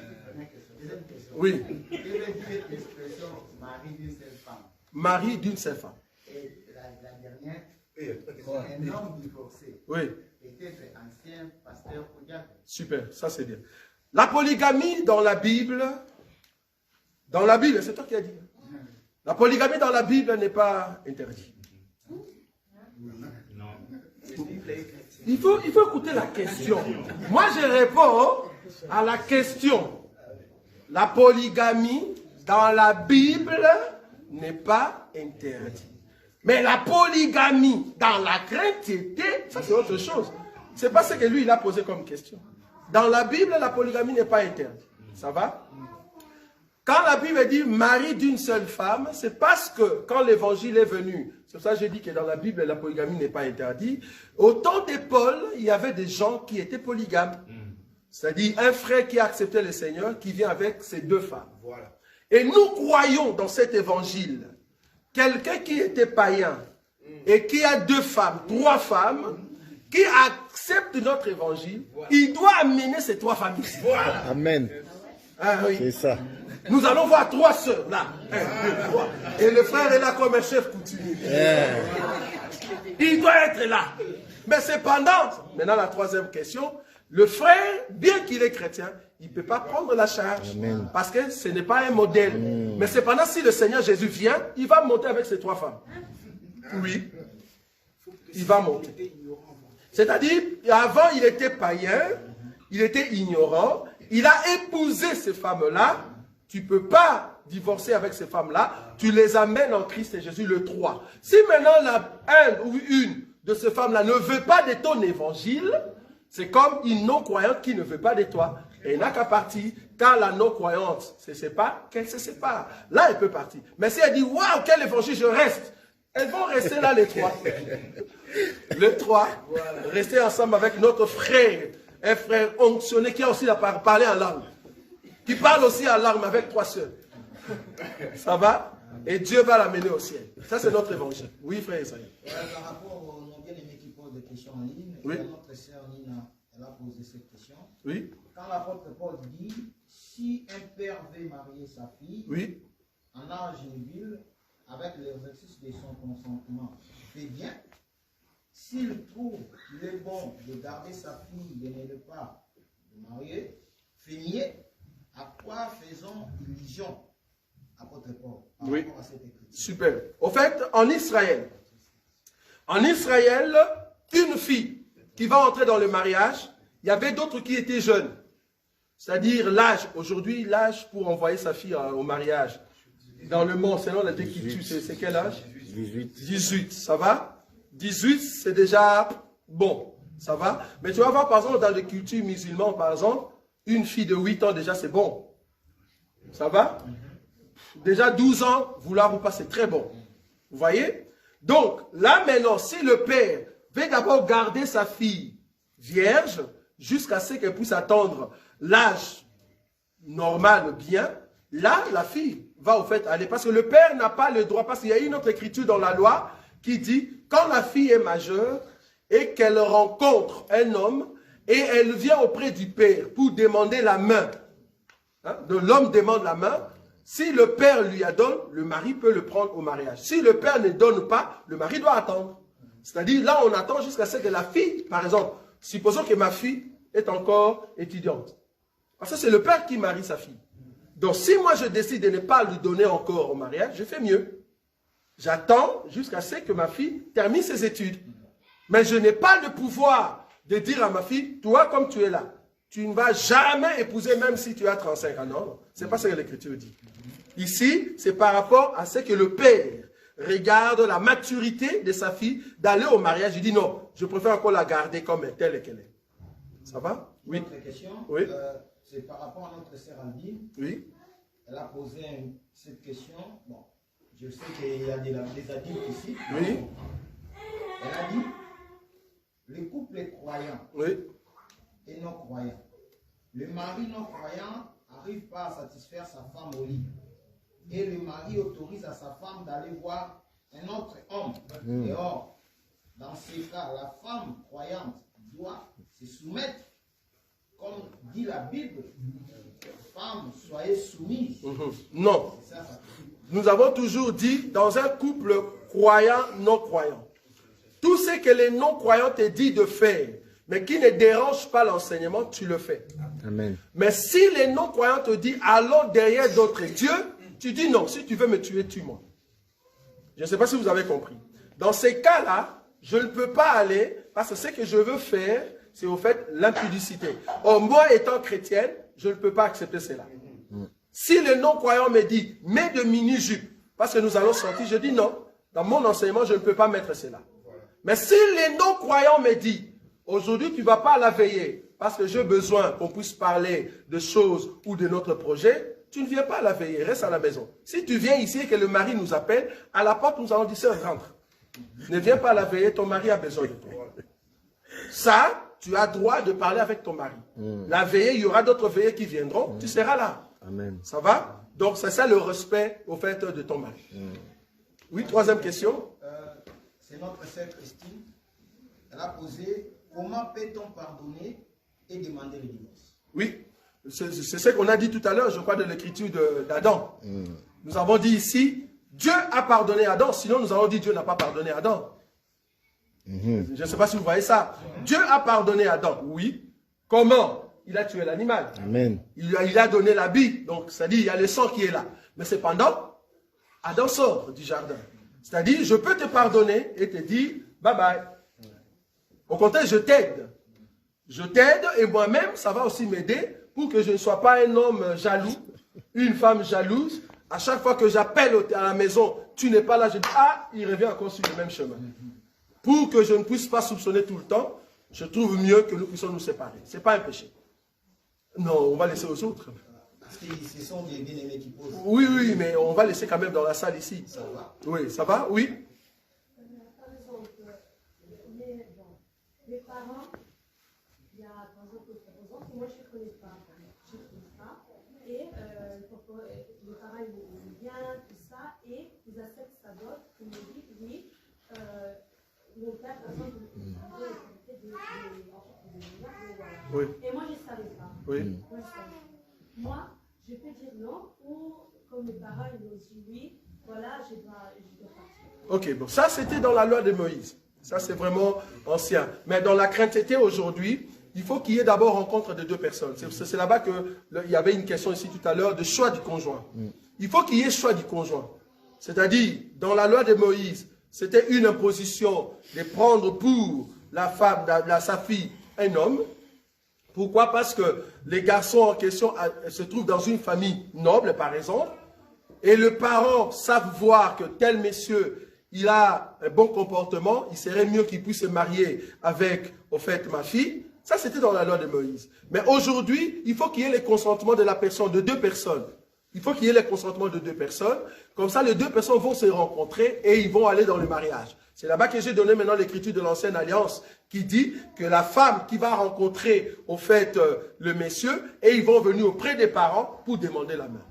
Deuxième question. Oui. Quelle veut dire l'expression mari d'une seule femme? Mari d'une seule femme. Et la dernière, un homme divorcé. Oui. Était ancien pasteur ou diacre. Super, ça c'est bien. La polygamie dans la Bible, c'est toi qui as dit. La polygamie dans la Bible n'est pas interdite. Il faut écouter la question. Moi, je réponds à la question. La polygamie dans la Bible n'est pas interdite. Mais la polygamie dans la chrétienté, ça c'est autre chose. C'est pas ce que lui, il a posé comme question. Dans la Bible, la polygamie n'est pas interdite. Ça va? Quand la Bible dit mari d'une seule femme, c'est parce que quand l'évangile est venu, c'est pour ça que j'ai dit que dans la Bible, la polygamie n'est pas interdite. Au temps de Paul, il y avait des gens qui étaient polygames. C'est-à-dire un frère qui a accepté le Seigneur, qui vient avec ses 2 femmes. Voilà. Et nous croyons dans cet évangile, quelqu'un qui était païen et qui a 2 femmes, 3 femmes, qui accepte notre évangile, il doit amener ces 3 femmes ici. Voilà. Amen. Ah, oui. C'est ça. Nous allons voir 3 sœurs là. 1, 2, 3. Et le frère est là comme un chef coutumier. Yeah. Il doit être là. Mais cependant, maintenant la 3e question, le frère, bien qu'il est chrétien, il ne peut pas prendre la charge. Amen. Parce que ce n'est pas un modèle. Mais cependant, si le Seigneur Jésus vient, il va monter avec ses 3 femmes. Oui. Il va monter. C'est-à-dire, avant, il était païen, il était ignorant, il a épousé ces femmes-là. Tu ne peux pas divorcer avec ces femmes-là. Tu les amènes en Christ et Jésus le 3. Si maintenant, un ou une de ces femmes-là ne veut pas de ton évangile, c'est comme une non-croyante qui ne veut pas de toi. Et il n'a qu'à partir. Quand la non-croyante se sépare, qu'elle se sépare. Là, elle peut partir. Mais si elle dit, waouh, quel évangile, je reste. Elles vont rester là, les 3. Les 3, rester ensemble avec notre frère. Un frère onctionné qui a aussi parlé en langue. Qui parle aussi en langue avec 3 sœurs. Ça va? Et Dieu va l'amener au ciel. Ça, c'est notre évangile. Oui, frère Isaïe. Par rapport au bien-aimé qui pose des questions en ligne, oui. Notre sœur Nina, elle a posé cette question. Oui. Quand l'apôtre Paul dit, si un père veut marier sa fille, oui. En âge nubile, avec l'exercice de son consentement, fait bien. S'il trouve qu'il est bon de garder sa fille et ne pas marier, fait mieux. À quoi faisons illusion, apôtre Paul, par rapport à cette écriture? Super. Au fait, en Israël, une fille qui va entrer dans le mariage, il y avait d'autres qui étaient jeunes. C'est-à-dire l'âge, aujourd'hui, l'âge pour envoyer sa fille au mariage. Dans le monde, selon la décriture, c'est quel âge? 18. 18, ça va? 18, c'est déjà bon, ça va? Mais tu vas voir, par exemple, dans les cultures musulmanes, par exemple, une fille de 8 ans, déjà, c'est bon. Ça va? Déjà 12 ans, vouloir ou pas, c'est très bon. Vous voyez? Donc, là maintenant, si le père veut d'abord garder sa fille vierge, jusqu'à ce qu'elle puisse attendre l'âge normal bien, là, la fille va au fait aller. Parce que le père n'a pas le droit, parce qu'il y a une autre écriture dans la loi qui dit, quand la fille est majeure et qu'elle rencontre un homme, et elle vient auprès du père pour demander la main. Hein? L'homme demande la main. Si le père lui la donne, le mari peut le prendre au mariage. Si le père ne donne pas, le mari doit attendre. C'est-à-dire, là, on attend jusqu'à ce que la fille, par exemple, supposons que ma fille est encore étudiante. Parce que c'est le père qui marie sa fille. Donc, si moi, je décide de ne pas lui donner encore au mariage, je fais mieux. J'attends jusqu'à ce que ma fille termine ses études. Mais je n'ai pas le pouvoir de dire à ma fille, toi, comme tu es là, tu ne vas jamais épouser même si tu as 35 ans. Non, c'est pas ce que l'Écriture dit. Ici, c'est par rapport à ce que le père regarde la maturité de sa fille d'aller au mariage. Il dit non, je préfère encore la garder comme telle qu'elle est. Ça va? Oui. Autre question, oui. C'est par rapport à notre sœur Aldine. Oui. Elle a posé cette question. Bon, je sais qu'il y a des adultes ici. Oui. Elle a dit, le couple est croyant, oui, et non croyant. Le mari non croyant n'arrive pas à satisfaire sa femme au lit. Et le mari autorise à sa femme d'aller voir un autre homme. Et or, dans ces cas, la femme croyante doit se soumettre, comme dit la Bible. Femmes, soyez soumises. Non. Nous avons toujours dit, dans un couple croyant, non croyant, tout ce que les non-croyants te disent de faire, mais qui ne dérange pas l'enseignement, tu le fais. Amen. Mais si les non-croyants te disent, allons derrière d'autres dieux, tu dis non, si tu veux me tuer, tue-moi. Je ne sais pas si vous avez compris. Dans ces cas-là, je ne peux pas aller, parce que ce que je veux faire, c'est au fait l'impudicité. Or, moi étant chrétienne, je ne peux pas accepter cela. Si le non-croyant me dit, mets de mini-jupe, parce que nous allons sortir, je dis non, dans mon enseignement, je ne peux pas mettre cela. Mais si les non-croyants me disent, aujourd'hui, tu ne vas pas à la veillée, parce que j'ai besoin qu'on puisse parler de choses ou de notre projet, tu ne viens pas à la veillée, reste à la maison. Si tu viens ici et que le mari nous appelle, à la porte, nous allons dire, sœur, rentre. Ne viens pas à la veillée, ton mari a besoin de toi. Ça, tu as droit de parler avec ton mari. La veillée, il y aura d'autres veillées qui viendront, tu seras là. Amen. Ça va? Donc, c'est ça le respect, au fait, de ton mari. Oui, troisième question. C'est notre sœur Christine. Elle a posé, comment peut-on pardonner et demander le divorce? Oui, c'est ce qu'on a dit tout à l'heure, je crois, de l'écriture d'Adam. Nous avons dit ici, Dieu a pardonné Adam, sinon nous avons dit Dieu n'a pas pardonné Adam. Je ne sais pas si vous voyez ça. Dieu a pardonné Adam, oui. Comment? Il a tué l'animal. Amen. Il a donné la bille, donc c'est-à-dire il y a le sang qui est là. Mais cependant, Adam sort du jardin. C'est-à-dire, je peux te pardonner et te dire, bye bye. Au contraire, je t'aide. Je t'aide et moi-même, ça va aussi m'aider pour que je ne sois pas un homme jaloux, une femme jalouse. À chaque fois que j'appelle à la maison, tu n'es pas là, je dis, ah, il revient encore sur le même chemin. Pour que je ne puisse pas soupçonner tout le temps, je trouve mieux que nous puissions nous séparer. Ce n'est pas un péché. Non, on va laisser aux autres. Parce que ce sont des bien-aimés qui posent. Oui, oui, mais on va laisser quand même dans la salle ici. Ça va? Oui, ça va? Oui. Par exemple, les parents, il y a par exemple, moi je ne connais pas. Et les parents ils viennent, tout ça, et ils acceptent sa dot, ils me disent oui, mon père, par exemple, oui. Et moi je ne savais pas. Oui. Moi, je peux dire non, ou comme mes parents ils m'ont dit oui, voilà, je dois partir. Ok, bon, ça c'était dans la loi de Moïse. Ça c'est vraiment ancien. Mais dans la crainteté aujourd'hui, il faut qu'il y ait d'abord rencontre de deux personnes. C'est là-bas qu'il y avait une question ici tout à l'heure de choix du conjoint. Il faut qu'il y ait choix du conjoint. C'est-à-dire, dans la loi de Moïse, c'était une imposition de prendre pour la femme, sa fille, un homme. Pourquoi? Parce que les garçons en question se trouvent dans une famille noble, par exemple, et les parents savent voir que tel monsieur, il a un bon comportement, il serait mieux qu'il puisse se marier avec, au fait, ma fille. Ça, c'était dans la loi de Moïse. Mais aujourd'hui, il faut qu'il y ait le consentement de la personne, de deux personnes. Il faut qu'il y ait le consentement de deux personnes. Comme ça, les deux personnes vont se rencontrer et ils vont aller dans le mariage. C'est là-bas que j'ai donné maintenant l'écriture de l'ancienne alliance qui dit que la femme qui va rencontrer, au fait, le monsieur, et ils vont venir auprès des parents pour demander la main.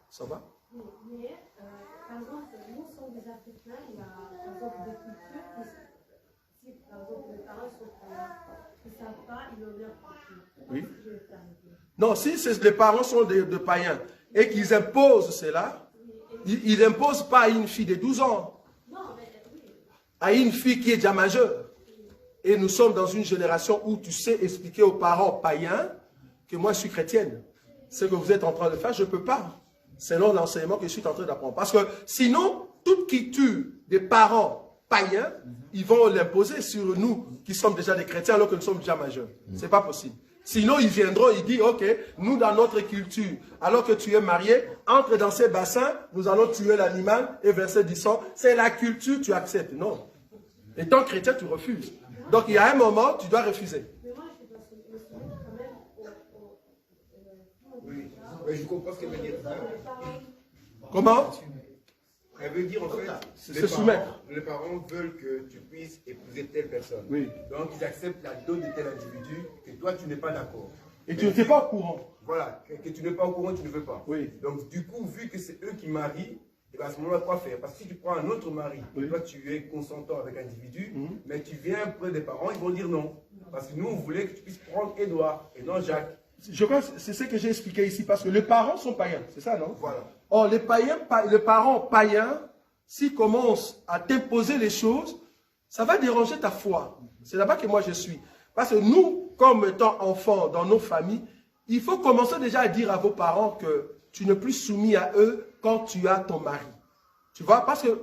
Ça va? Mais, par exemple, nous sommes des Africains, il y a, par exemple, des cultures qui, si, par exemple, les parents sont ils ne savent pas, ils ont leur culture. Oui. Non, si les parents sont de païens et qu'ils imposent cela, ils n'imposent pas à une fille de 12 ans, à une fille qui est déjà majeure. Et nous sommes dans une génération où tu sais expliquer aux parents païens que moi je suis chrétienne. Ce que vous êtes en train de faire, je ne peux pas. Selon l'enseignement que je suis en train d'apprendre. Parce que sinon, toute culture des parents païens, ils vont l'imposer sur nous qui sommes déjà des chrétiens alors que nous sommes déjà majeurs. Ce n'est pas possible. Sinon, ils viendront, ils disent, ok, nous dans notre culture, alors que tu es marié, entre dans ces bassins, nous allons tuer l'animal et verser du sang. C'est la culture, tu acceptes. Non. Étant chrétien, tu refuses. Donc, il y a un moment, tu dois refuser. Oui, mais je comprends ce qu'elle veut dire. Comment? Elle veut dire en fait, se soumettre. Les parents veulent que tu puisses épouser telle personne. Oui. Donc ils acceptent la dot de tel individu que toi tu n'es pas d'accord. Et tu n'étais pas au courant. Voilà, que tu n'es pas au courant, tu ne veux pas. Oui. Donc du coup, vu que c'est eux qui marient, et bien à ce moment-là, quoi faire? Parce que si tu prends un autre mari, oui. Toi tu es consentant avec l'individu, mais tu viens près des parents, ils vont dire non. Parce que nous, on voulait que tu puisses prendre Édouard et non Jacques. Je crois que c'est ce que j'ai expliqué ici, parce que les parents sont païens, c'est ça, non? Voilà. Or, les parents païens, s'ils commencent à t'imposer les choses, ça va déranger ta foi. C'est là-bas que moi je suis. Parce que nous, comme étant enfants dans nos familles, il faut commencer déjà à dire à vos parents que tu n'es plus soumis à eux quand tu as ton mari. Tu vois, parce qu'il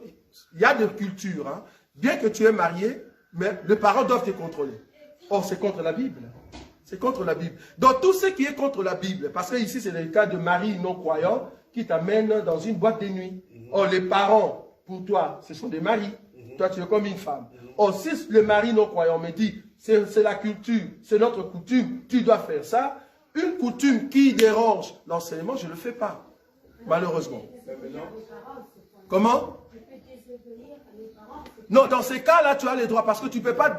y a des cultures, hein. Bien que tu es marié, mais les parents doivent te contrôler. Or, c'est contre la Bible. C'est contre la Bible. Donc, tout ce qui est contre la Bible, parce que ici, c'est le cas de mari non-croyant qui t'amène dans une boîte de nuit. Or, les parents, pour toi, ce sont des maris. Toi, tu es comme une femme. Or, si le mari non-croyant me dit, c'est la culture, c'est notre coutume, tu dois faire ça, une coutume qui dérange l'enseignement, je ne le fais pas. Malheureusement. Comment? Non, dans ces cas-là, tu as les droits parce que tu ne peux pas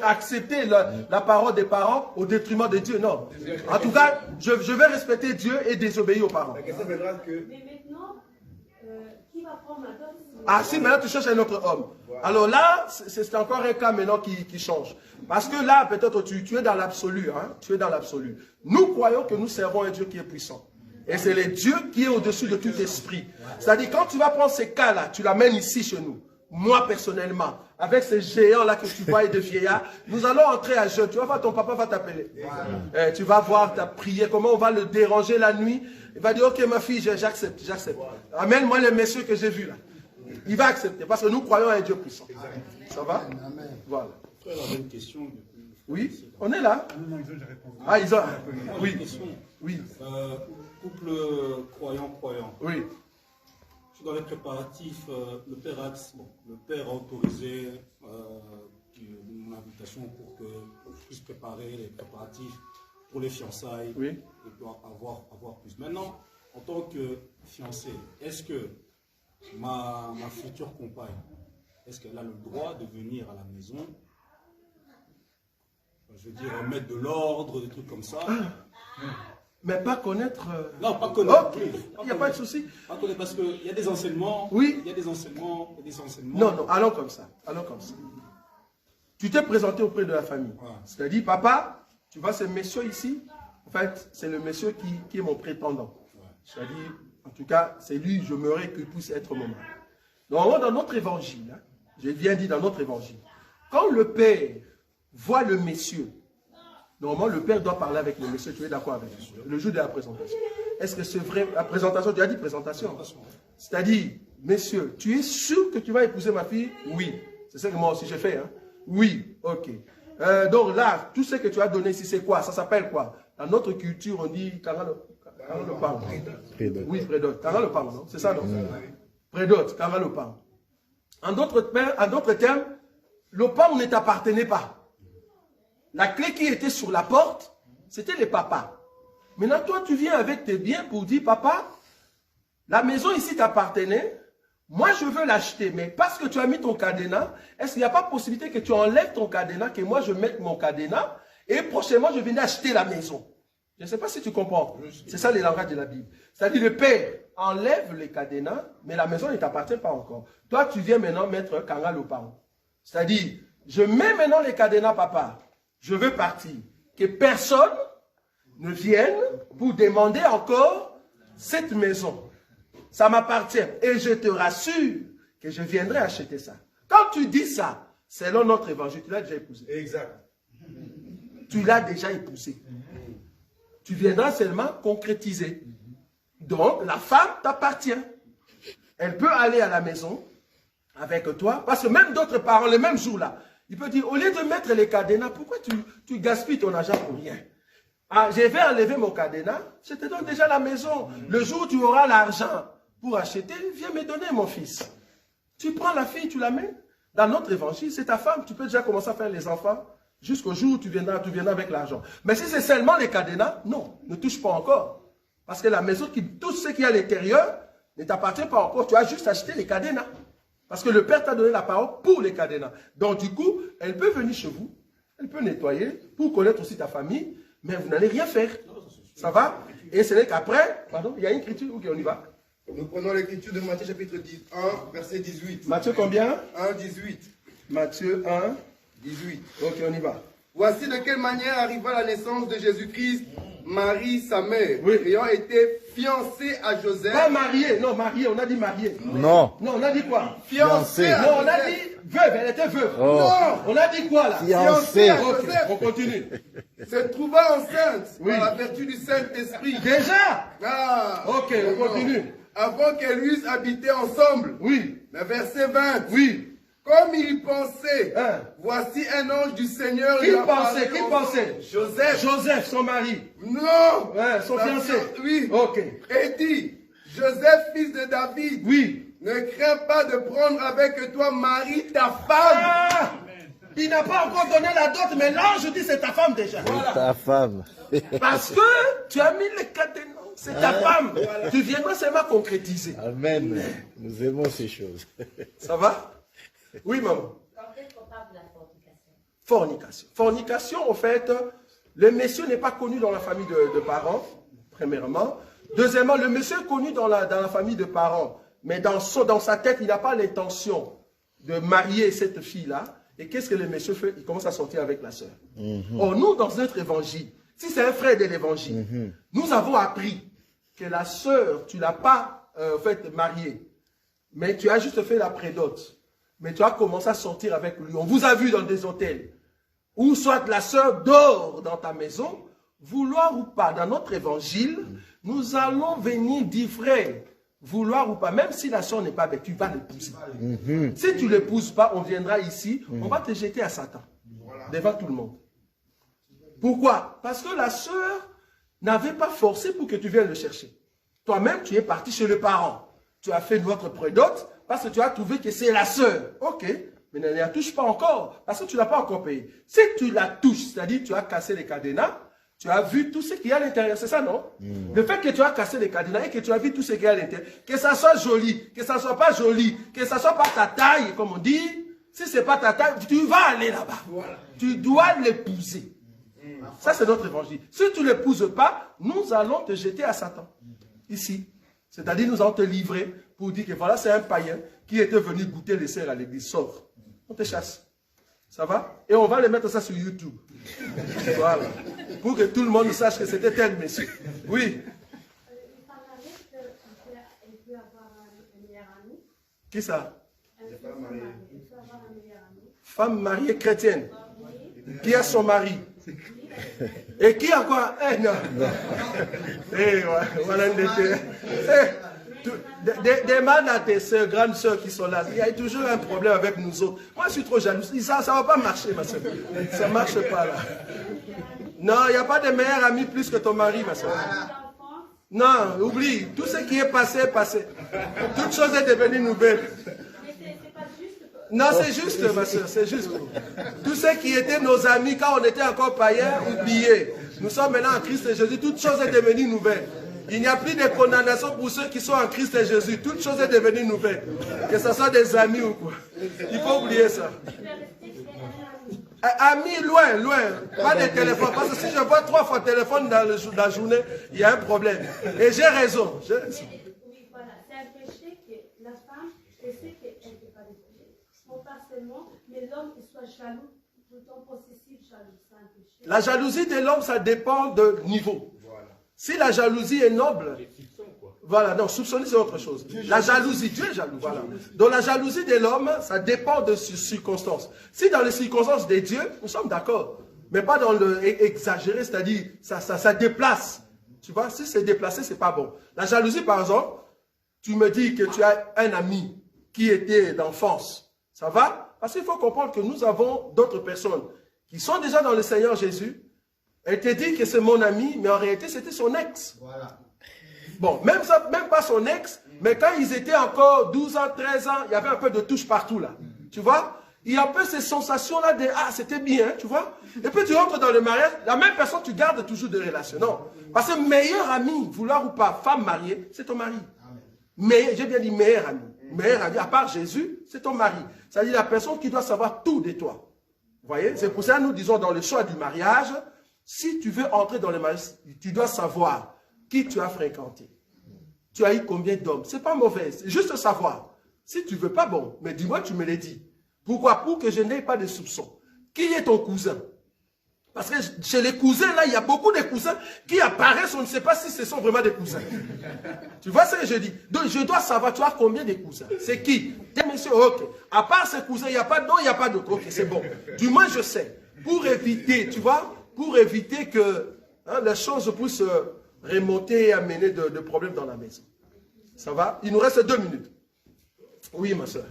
accepter la parole des parents au détriment de Dieu. Non. En tout cas, je vais respecter Dieu et désobéir aux parents. La question viendra que... Mais maintenant, qui va prendre ma dot? Ah si, maintenant tu cherches un autre homme. Voilà. Alors là, c'est encore un cas maintenant qui change. Parce que là, peut-être tu es dans l'absolu. Hein? Tu es dans l'absolu. Nous croyons que nous servons un Dieu qui est puissant. Et c'est le Dieu qui est au-dessus de tout esprit. C'est-à-dire, quand tu vas prendre ces cas-là, tu l'amènes ici chez nous. Moi, personnellement, avec ces géants-là que tu vois et de vieillards, nous allons entrer à jeûne. Tu vas voir, ton papa va t'appeler. Tu vas voir ta prière, comment on va le déranger la nuit. Il va dire, ok ma fille, j'accepte, j'accepte. Amène-moi les messieurs que j'ai vus là. Il va accepter, parce que nous croyons à un Dieu puissant. Ça va? Voilà. Frère, j'avais une question. Oui, on est là. Ah, ils ont... Oui. Oui. Couple croyant. Oui. Dans les préparatifs, le père a autorisé mon invitation pour que je puisse préparer les préparatifs pour les fiançailles. Oui. Et pour avoir plus. Maintenant, en tant que fiancé, est-ce que ma future compagne, est-ce qu'elle a le droit de venir à la maison, je veux dire, mettre de l'ordre, des trucs comme ça? Mais pas connaître... Non, pas connaître. Il n'y a pas de souci. Pas connaître, parce qu'il y a des enseignements. Oui. Il y a des enseignements. Non, allons comme ça. Allons comme ça. Tu t'es présenté auprès de la famille. Ouais. C'est-à-dire, papa, tu vois ces messieurs ici, en fait, c'est le monsieur qui est mon prétendant. Ouais. C'est-à-dire, en tout cas, c'est lui, j'aimerais qu'il puisse être mon mari. Normalement, dans notre évangile, hein, j'ai bien dit dans notre évangile, quand le père voit le monsieur, normalement, le père doit parler avec le monsieur, tu es d'accord avec moi? Le jour de la présentation. Est-ce que c'est vrai? La présentation, tu as dit présentation. C'est-à-dire, monsieur, tu es sûr que tu vas épouser ma fille? Oui. C'est ça que moi aussi j'ai fait. Hein? Oui, ok. Donc là, tout ce que tu as donné ici, c'est quoi? Ça s'appelle quoi? Dans notre culture, on dit Karalopang. Oui, Prédot. Karalopang, non? C'est ça, non? Prédot, Karalopang. En d'autres termes, l'opang ne t'appartenait pas. La clé qui était sur la porte, c'était les papas. Maintenant, toi, tu viens avec tes biens pour dire, papa, la maison ici t'appartenait, moi, je veux l'acheter, mais parce que tu as mis ton cadenas, est-ce qu'il n'y a pas possibilité que tu enlèves ton cadenas, que moi, je mette mon cadenas, et prochainement, je viens acheter la maison? Je ne sais pas si tu comprends. C'est ça les langages de la Bible. C'est-à-dire, le père enlève les cadenas, mais la maison ne t'appartient pas encore. Toi, tu viens maintenant mettre un kangal au parent. C'est-à-dire, je mets maintenant les cadenas, papa. Je veux partir. Que personne ne vienne pour demander encore cette maison. Ça m'appartient. Et je te rassure que je viendrai acheter ça. Quand tu dis ça, selon notre évangile, tu l'as déjà épousé. Exact. Tu l'as déjà épousé. Tu viendras seulement concrétiser. Donc, la femme t'appartient. Elle peut aller à la maison avec toi. Parce que même d'autres parents, le même jour-là, il peut dire, au lieu de mettre les cadenas, pourquoi tu gaspilles ton argent pour rien? Ah, je vais enlever mon cadenas, je te donne déjà la maison. Le jour où tu auras l'argent pour acheter, viens me donner mon fils. Tu prends la fille, tu la mets. Dans notre évangile, c'est ta femme, tu peux déjà commencer à faire les enfants jusqu'au jour où tu viendras avec l'argent. Mais si c'est seulement les cadenas, non, ne touche pas encore. Parce que la maison, tout ce qui est à l'intérieur, ne t'appartient pas encore. Tu as juste acheté les cadenas. Parce que le Père t'a donné la parole pour les cadenas. Donc du coup, elle peut venir chez vous, elle peut nettoyer pour connaître aussi ta famille, mais vous n'allez rien faire. Ça va? Et c'est vrai qu'après, pardon, il y a une écriture, ok, on y va. Nous prenons l'écriture de Matthieu chapitre 1, verset 18. Matthieu combien? 1, 18. Matthieu 1, 18. Ok, on y va. Voici de quelle manière arriva la naissance de Jésus-Christ, Marie, sa mère, ayant été fiancée à Joseph. Pas mariée, non, mariée, on a dit mariée. Non. Non, on a dit quoi? Fiancée. Non, on a dit veuve, elle était veuve. Oh. Non, on a dit quoi là? Fiancée. Ok, on continue. Se trouva enceinte par la vertu du Saint-Esprit. Déjà? Ah, ok, on continue. Avant qu'elles eussent habité ensemble. Oui. Le verset 20. Oui. Comme il pensait, voici un ange du Seigneur. Qui pensait? Qui pensait? Joseph. Joseph, son mari. Non. Ouais, son fiancé. Oui. Ok. Et dit, Joseph, fils de David. Oui. Ne crains pas de prendre avec toi Marie, ta femme. Ah, il n'a pas encore donné la dot, mais l'ange dit c'est ta femme déjà. Voilà. Ta femme. Parce que tu as mis les cadenas. C'est ta femme. Voilà. Tu viendras seulement concrétiser. Amen. Nous aimons ces choses. Ça va? Oui, maman. Quand est-ce qu'on parle de la fornication? Fornication. Fornication, en fait, le monsieur n'est pas connu dans la famille de parents, premièrement. Deuxièmement, le monsieur est connu dans la famille de parents, mais dans sa tête, il n'a pas l'intention de marier cette fille-là. Et qu'est-ce que le monsieur fait? Il commence à sortir avec la sœur. Or, nous, dans notre évangile, si c'est un frère de l'évangile, nous avons appris que la sœur, tu ne l'as pas mariée, mais tu as juste fait la prédote. Mais tu as commencé à sortir avec lui. On vous a vu dans des hôtels. Ou soit la sœur dort dans ta maison, vouloir ou pas, dans notre évangile, nous allons venir dire, frère, vouloir ou pas, même si la sœur n'est pas belle, tu vas l'épouser. Si tu ne l'épouses pas, on viendra ici, on va te jeter à Satan, devant tout le monde. Pourquoi? Parce que la sœur n'avait pas forcé pour que tu viennes le chercher. Toi-même, tu es parti chez le parent. Tu as fait notre prédote, parce que tu as trouvé que c'est la sœur. Ok, mais ne la touche pas encore, parce que tu ne l'as pas encore payé. Si tu la touches, c'est-à-dire tu as cassé les cadenas, tu as vu tout ce qu'il y a à l'intérieur, c'est ça, non? Le fait que tu as cassé les cadenas et que tu as vu tout ce qu'il y a à l'intérieur, que ça soit joli, que ça ne soit pas joli, que ça ne soit pas ta taille, comme on dit, si ce n'est pas ta taille, tu vas aller là-bas. Voilà. Tu dois l'épouser. Ça, c'est notre évangile. Si tu ne l'épouses pas, nous allons te jeter à Satan. Ici. C'est-à-dire, nous allons te livrer pour dire que voilà, c'est un païen qui était venu goûter les sœurs à l'église. Sors. On te chasse. Ça va? Et on va les mettre ça sur YouTube. Voilà. Pour que tout le monde sache que c'était tel monsieur. Oui. Qui ça? Femme mariée chrétienne. Qui a son mari. Et qui a quoi? Eh non. Eh, voilà une demande à tes soeurs, grandes soeurs qui sont là. Il y a toujours un problème avec nous autres. Moi, je suis trop jaloux. Ça ne va pas marcher, ma soeur. Ça ne marche pas, là. Non, il n'y a pas de meilleur ami plus que ton mari, ma soeur. Non, oublie. Tout ce qui est passé, est passé. Toute chose est devenue nouvelle. Non, c'est juste, ma soeur, c'est juste. Tous ceux qui étaient nos amis quand on était encore païens, oubliés. Nous sommes maintenant en Christ et Jésus. Toute chose est devenue nouvelle. Il n'y a plus de condamnation pour ceux qui sont en Christ et Jésus. Toute chose est devenue nouvelle. Que ce soit des amis ou quoi. Il faut oublier ça. Amis, loin, loin. Pas de téléphone. Parce que si je vois 3 fois téléphone dans la journée, il y a un problème. Et j'ai raison. Oui, voilà. C'est un péché que la femme, elle sait qu'elle ne peut pas décider. Pas seulement, mais l'homme soit jaloux, tout le temps possessif, jaloux. C'est un péché. La jalousie de l'homme, ça dépend de niveau. Voilà. Si la jalousie est noble, voilà, non, soupçonner c'est autre chose. La jalousie, Dieu est jaloux, voilà. Donc la jalousie de l'homme, ça dépend de circonstances. Si dans les circonstances de Dieu, nous sommes d'accord, mais pas dans le exagéré, c'est-à-dire ça déplace. Tu vois, si c'est déplacé, c'est pas bon. La jalousie, par exemple, tu me dis que tu as un ami qui était d'enfance. Ça va? Parce qu'il faut comprendre que nous avons d'autres personnes qui sont déjà dans le Seigneur Jésus Elle te dit que c'est mon ami, mais en réalité, c'était son ex. Voilà. Bon, même pas son ex, mais quand ils étaient encore 12 ans, 13 ans, il y avait un peu de touche partout là. Tu vois? Il y a un peu ces sensations-là de « Ah, c'était bien », tu vois? Et puis tu rentres dans le mariage, la même personne, tu gardes toujours des relations. Non. Parce que meilleur ami, vouloir ou pas, femme mariée, c'est ton mari. Mais, j'ai bien dit meilleur ami. Meilleur ami, à part Jésus, c'est ton mari. C'est-à-dire la personne qui doit savoir tout de toi. Vous voyez? C'est pour ça que nous disons dans le choix du mariage, si tu veux entrer dans le mariage, tu dois savoir qui tu as fréquenté. Tu as eu combien d'hommes? C'est pas mauvais, c'est juste savoir. Si tu veux pas, bon, mais dis-moi, tu me l'as dit. Pourquoi? Pour que je n'ai pas de soupçons. Qui est ton cousin? Parce que chez les cousins, là, il y a beaucoup de cousins qui apparaissent, on ne sait pas si ce sont vraiment des cousins. Tu vois ce que je dis? Donc, je dois savoir, tu as combien de cousins? C'est qui? Des messieurs, ok. À part ces cousins, il n'y a pas d'eau, il n'y a pas d'autre. Ok, c'est bon. Du moins, je sais. Pour éviter, tu vois, pour éviter que les choses puissent remonter et amener de problèmes dans la maison. Ça va? Il nous reste 2 minutes. Oui, ma soeur.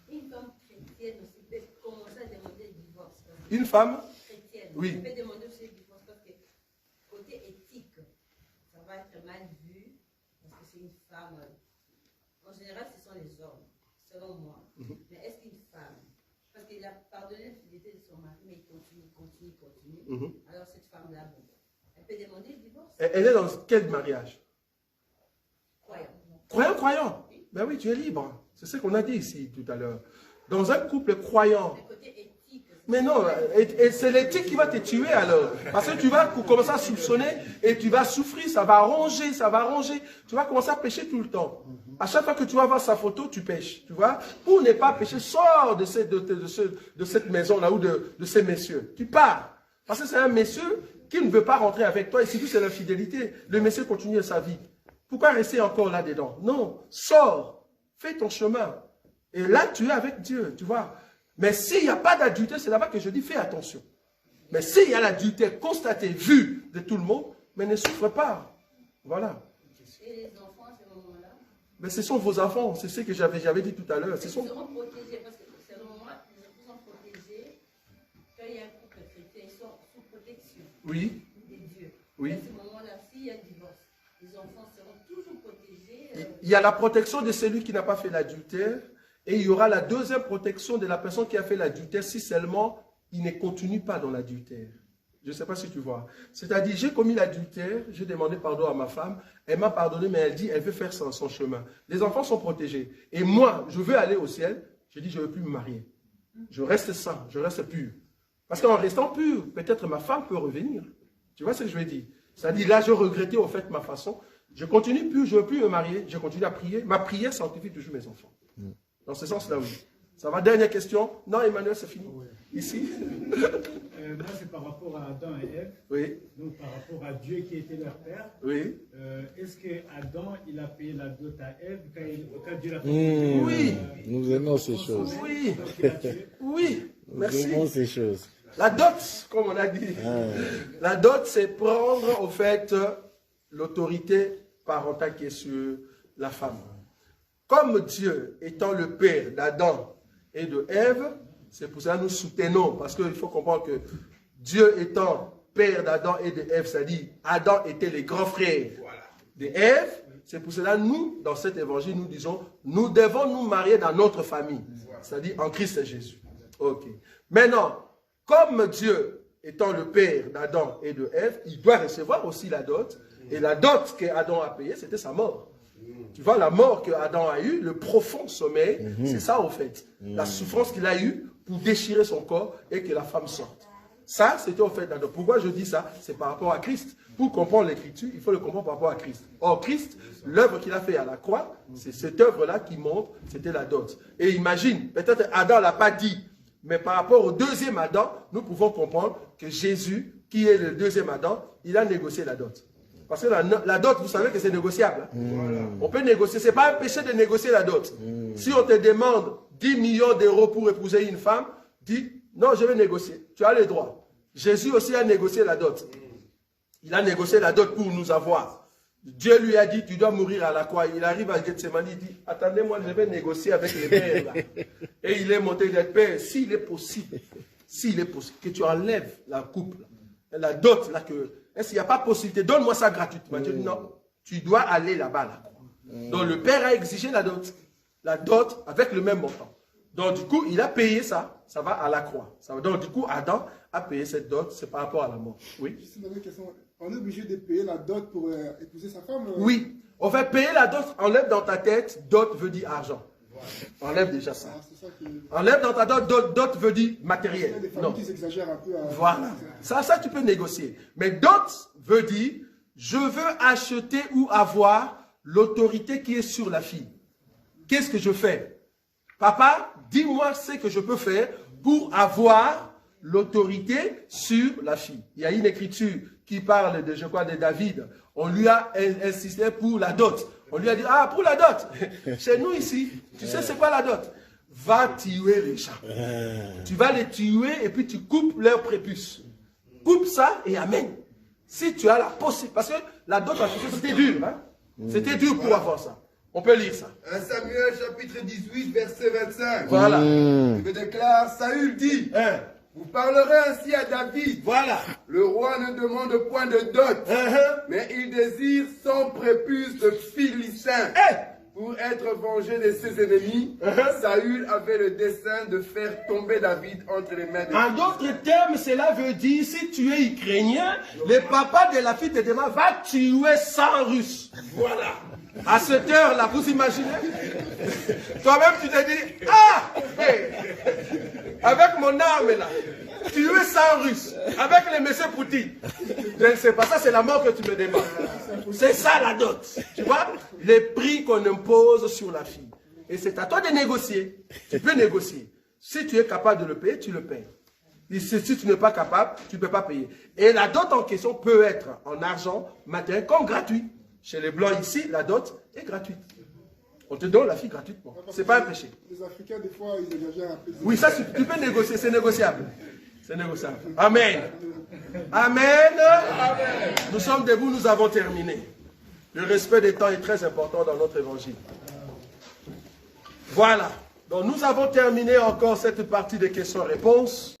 Une femme chrétienne aussi peut commencer à demander le divorce. Une femme chrétienne. Oui. Elle peut demander aussi le divorce parce que côté éthique, ça va être mal vu parce que c'est une femme. En général, ce sont les hommes, selon moi. Mais est-ce qu'une femme, parce qu'il a pardonné l'infidélité de son mari, mais il continue. Alors cette femme-là, bon, elle peut demander le divorce. Elle est dans quel mariage? Croyant. Croyant. Ben oui, tu es libre. C'est ce qu'on a dit ici tout à l'heure. Dans un couple croyant. Mais non, c'est l'éthique qui va te tuer alors. Parce que tu vas commencer à soupçonner et tu vas souffrir, ça va ronger, ça va ronger. Tu vas commencer à pécher tout le temps. À chaque fois que tu vas voir sa photo, tu pêches. Tu vois? Pour ne pas pécher, sors de cette maison-là ou de ces messieurs. Tu pars. Parce que c'est un monsieur qui ne veut pas rentrer avec toi et surtout c'est l'infidélité. Le monsieur continue sa vie. Pourquoi rester encore là-dedans? Non, sors, fais ton chemin. Et là, tu es avec Dieu, tu vois. Mais s'il n'y a pas d'adultère, c'est là-bas que je dis, fais attention. Mais s'il y a l'adultère constaté, vu de tout le monde, mais ne souffre pas. Voilà. Et les enfants à ce moment-là? Mais ce sont vos enfants, c'est ce que j'avais dit tout à l'heure. Ils seront protégés, parce que selon moi, les enfants sont protégés. Quand il y a un couple chrétien, ils sont sous protection. Oui. De Dieu. Oui. À ce moment-là, s'il y a divorce, les enfants seront toujours protégés. Il y a la protection de celui qui n'a pas fait l'adultère et il y aura la deuxième protection de la personne qui a fait l'adultère si seulement il ne continue pas dans l'adultère. Je ne sais pas si tu vois. C'est-à-dire, j'ai commis l'adultère, j'ai demandé pardon à ma femme, elle m'a pardonné, mais elle dit elle veut faire son chemin. Les enfants sont protégés. Et moi, je veux aller au ciel, je dis je ne veux plus me marier. Je reste saint, je reste pur. Parce qu'en restant pur, peut-être ma femme peut revenir. Tu vois ce que je veux dire? C'est-à-dire, là, je regrettais au fait ma façon. Je continue plus, je ne veux plus me marier, je continue à prier. Ma prière sanctifie toujours mes enfants. Dans ce sens-là, oui. Ça va, dernière question. Non, Emmanuel, c'est fini. Oui. Ici. Moi, c'est par rapport à Adam et Ève. Oui. Donc, par rapport à Dieu qui était leur père. Oui. Est-ce qu'Adam, il a payé la dot à Ève quand Dieu l'a payé? Oui. Nous aimons ces choses. Oui. Oui. Merci. Nous aimons ces choses. La dot, comme on a dit. La dot, c'est prendre, au fait, l'autorité parentale qui est sur la femme. Comme Dieu étant le père d'Adam et de Ève, c'est pour ça que nous soutenons, parce qu'il faut comprendre que Dieu étant père d'Adam et de Ève, c'est-à-dire Adam était les grands frères de Ève, c'est pour cela que nous, dans cet évangile, nous disons, nous devons nous marier dans notre famille, c'est-à-dire en Christ Jésus. Ok. Maintenant, comme Dieu étant le père d'Adam et de Ève, il doit recevoir aussi la dot, et la dot qu'Adam a payée, c'était sa mort. Tu vois, la mort que Adam a eue, le profond sommeil, c'est ça au fait. La souffrance qu'il a eue pour déchirer son corps et que la femme sorte. Ça, c'était au fait d'Adam. Pourquoi je dis ça? C'est par rapport à Christ. Pour comprendre l'écriture, il faut le comprendre par rapport à Christ. Or, Christ, l'œuvre qu'il a fait à la croix, c'est cette œuvre-là qui montre, c'était la dot. Et imagine, peut-être Adam ne l'a pas dit, mais par rapport au deuxième Adam, nous pouvons comprendre que Jésus, qui est le deuxième Adam, il a négocié la dot. Parce que la dot, vous savez que c'est négociable. On peut négocier. Ce n'est pas un péché de négocier la dot. Si on te demande 10 millions d'euros pour épouser une femme, dis, non, je vais négocier. Tu as le droit. Jésus aussi a négocié la dot. Il a négocié la dot pour nous avoir. Dieu lui a dit, tu dois mourir à la croix. Il arrive à Gethsemane, il dit, attendez-moi, je vais négocier avec les pères. Là. Et il est monté, il dit, père, s'il est possible, que tu enlèves la coupe, la dot, là, est-ce qu'il n'y a pas possibilité, donne-moi ça gratuitement. Dieu dit non, tu dois aller là-bas. Là. Donc le père a exigé la dot avec le même montant. Donc du coup, il a payé ça, ça va à la croix. Donc du coup, Adam a payé cette dot, c'est par rapport à la mort. Oui. On est obligé de payer la dot pour épouser sa femme. Oui. On fait payer la dot, enlève dans ta tête, dot veut dire argent. Enlève déjà ça. Enlève dans ta dot, dot veut dire matériel. Des familles qui s'exagèrent un peu. Voilà. Ça tu peux négocier. Mais dot veut dire, je veux acheter ou avoir l'autorité qui est sur la fille. Qu'est-ce que je fais? Papa, dis-moi ce que je peux faire pour avoir l'autorité sur la fille. Il y a une écriture qui parle de, je crois, de David. On lui a insisté pour la dot. On lui a dit, ah, pour la dot. Chez nous ici, tu sais c'est quoi la dot? Va tuer les gens. Tu vas les tuer et puis tu coupes leur prépuce. Coupe ça et amène. Si tu as la possibilité. Parce que la dot, c'était dur. Hein? C'était dur pour avoir ça. On peut lire ça. 1 Samuel chapitre 18, verset 25. Voilà. Je déclare, Saül dit, vous parlerez ainsi à David. Voilà. Le roi ne demande point de dot, mais il désire son prépuce de Philistin. Pour être vengé de ses ennemis, Saül avait le dessein de faire tomber David entre les mains de En d'autres termes, cela veut dire, si tu es ukrainien, le papa de la fille te demande, va tuer 100 Russes. Voilà. À cette heure-là, vous imaginez? Toi-même, tu te dis, ah, hey, avec mon arme là, tuer 100 Russes, avec les messieurs Poutine. Je ne sais pas, ça c'est la mort que tu me demandes. C'est ça la dot. Tu vois, les prix qu'on impose sur la fille. Et c'est à toi de négocier. Tu peux négocier. Si tu es capable de le payer, tu le payes. Et si tu n'es pas capable, tu ne peux pas payer. Et la dot en question peut être en argent, matériel, comme gratuit. Chez les Blancs ici, la dot est gratuite. On te donne la fille gratuitement. Ce n'est pas un péché. Les Africains, des fois, ils exagèrent un peu. Oui, ça, tu peux négocier, c'est négociable. C'est négociable. Amen. Amen. Amen. Nous sommes debout, nous avons terminé. Le respect des temps est très important dans notre évangile. Voilà. Donc nous avons terminé encore cette partie des questions-réponses.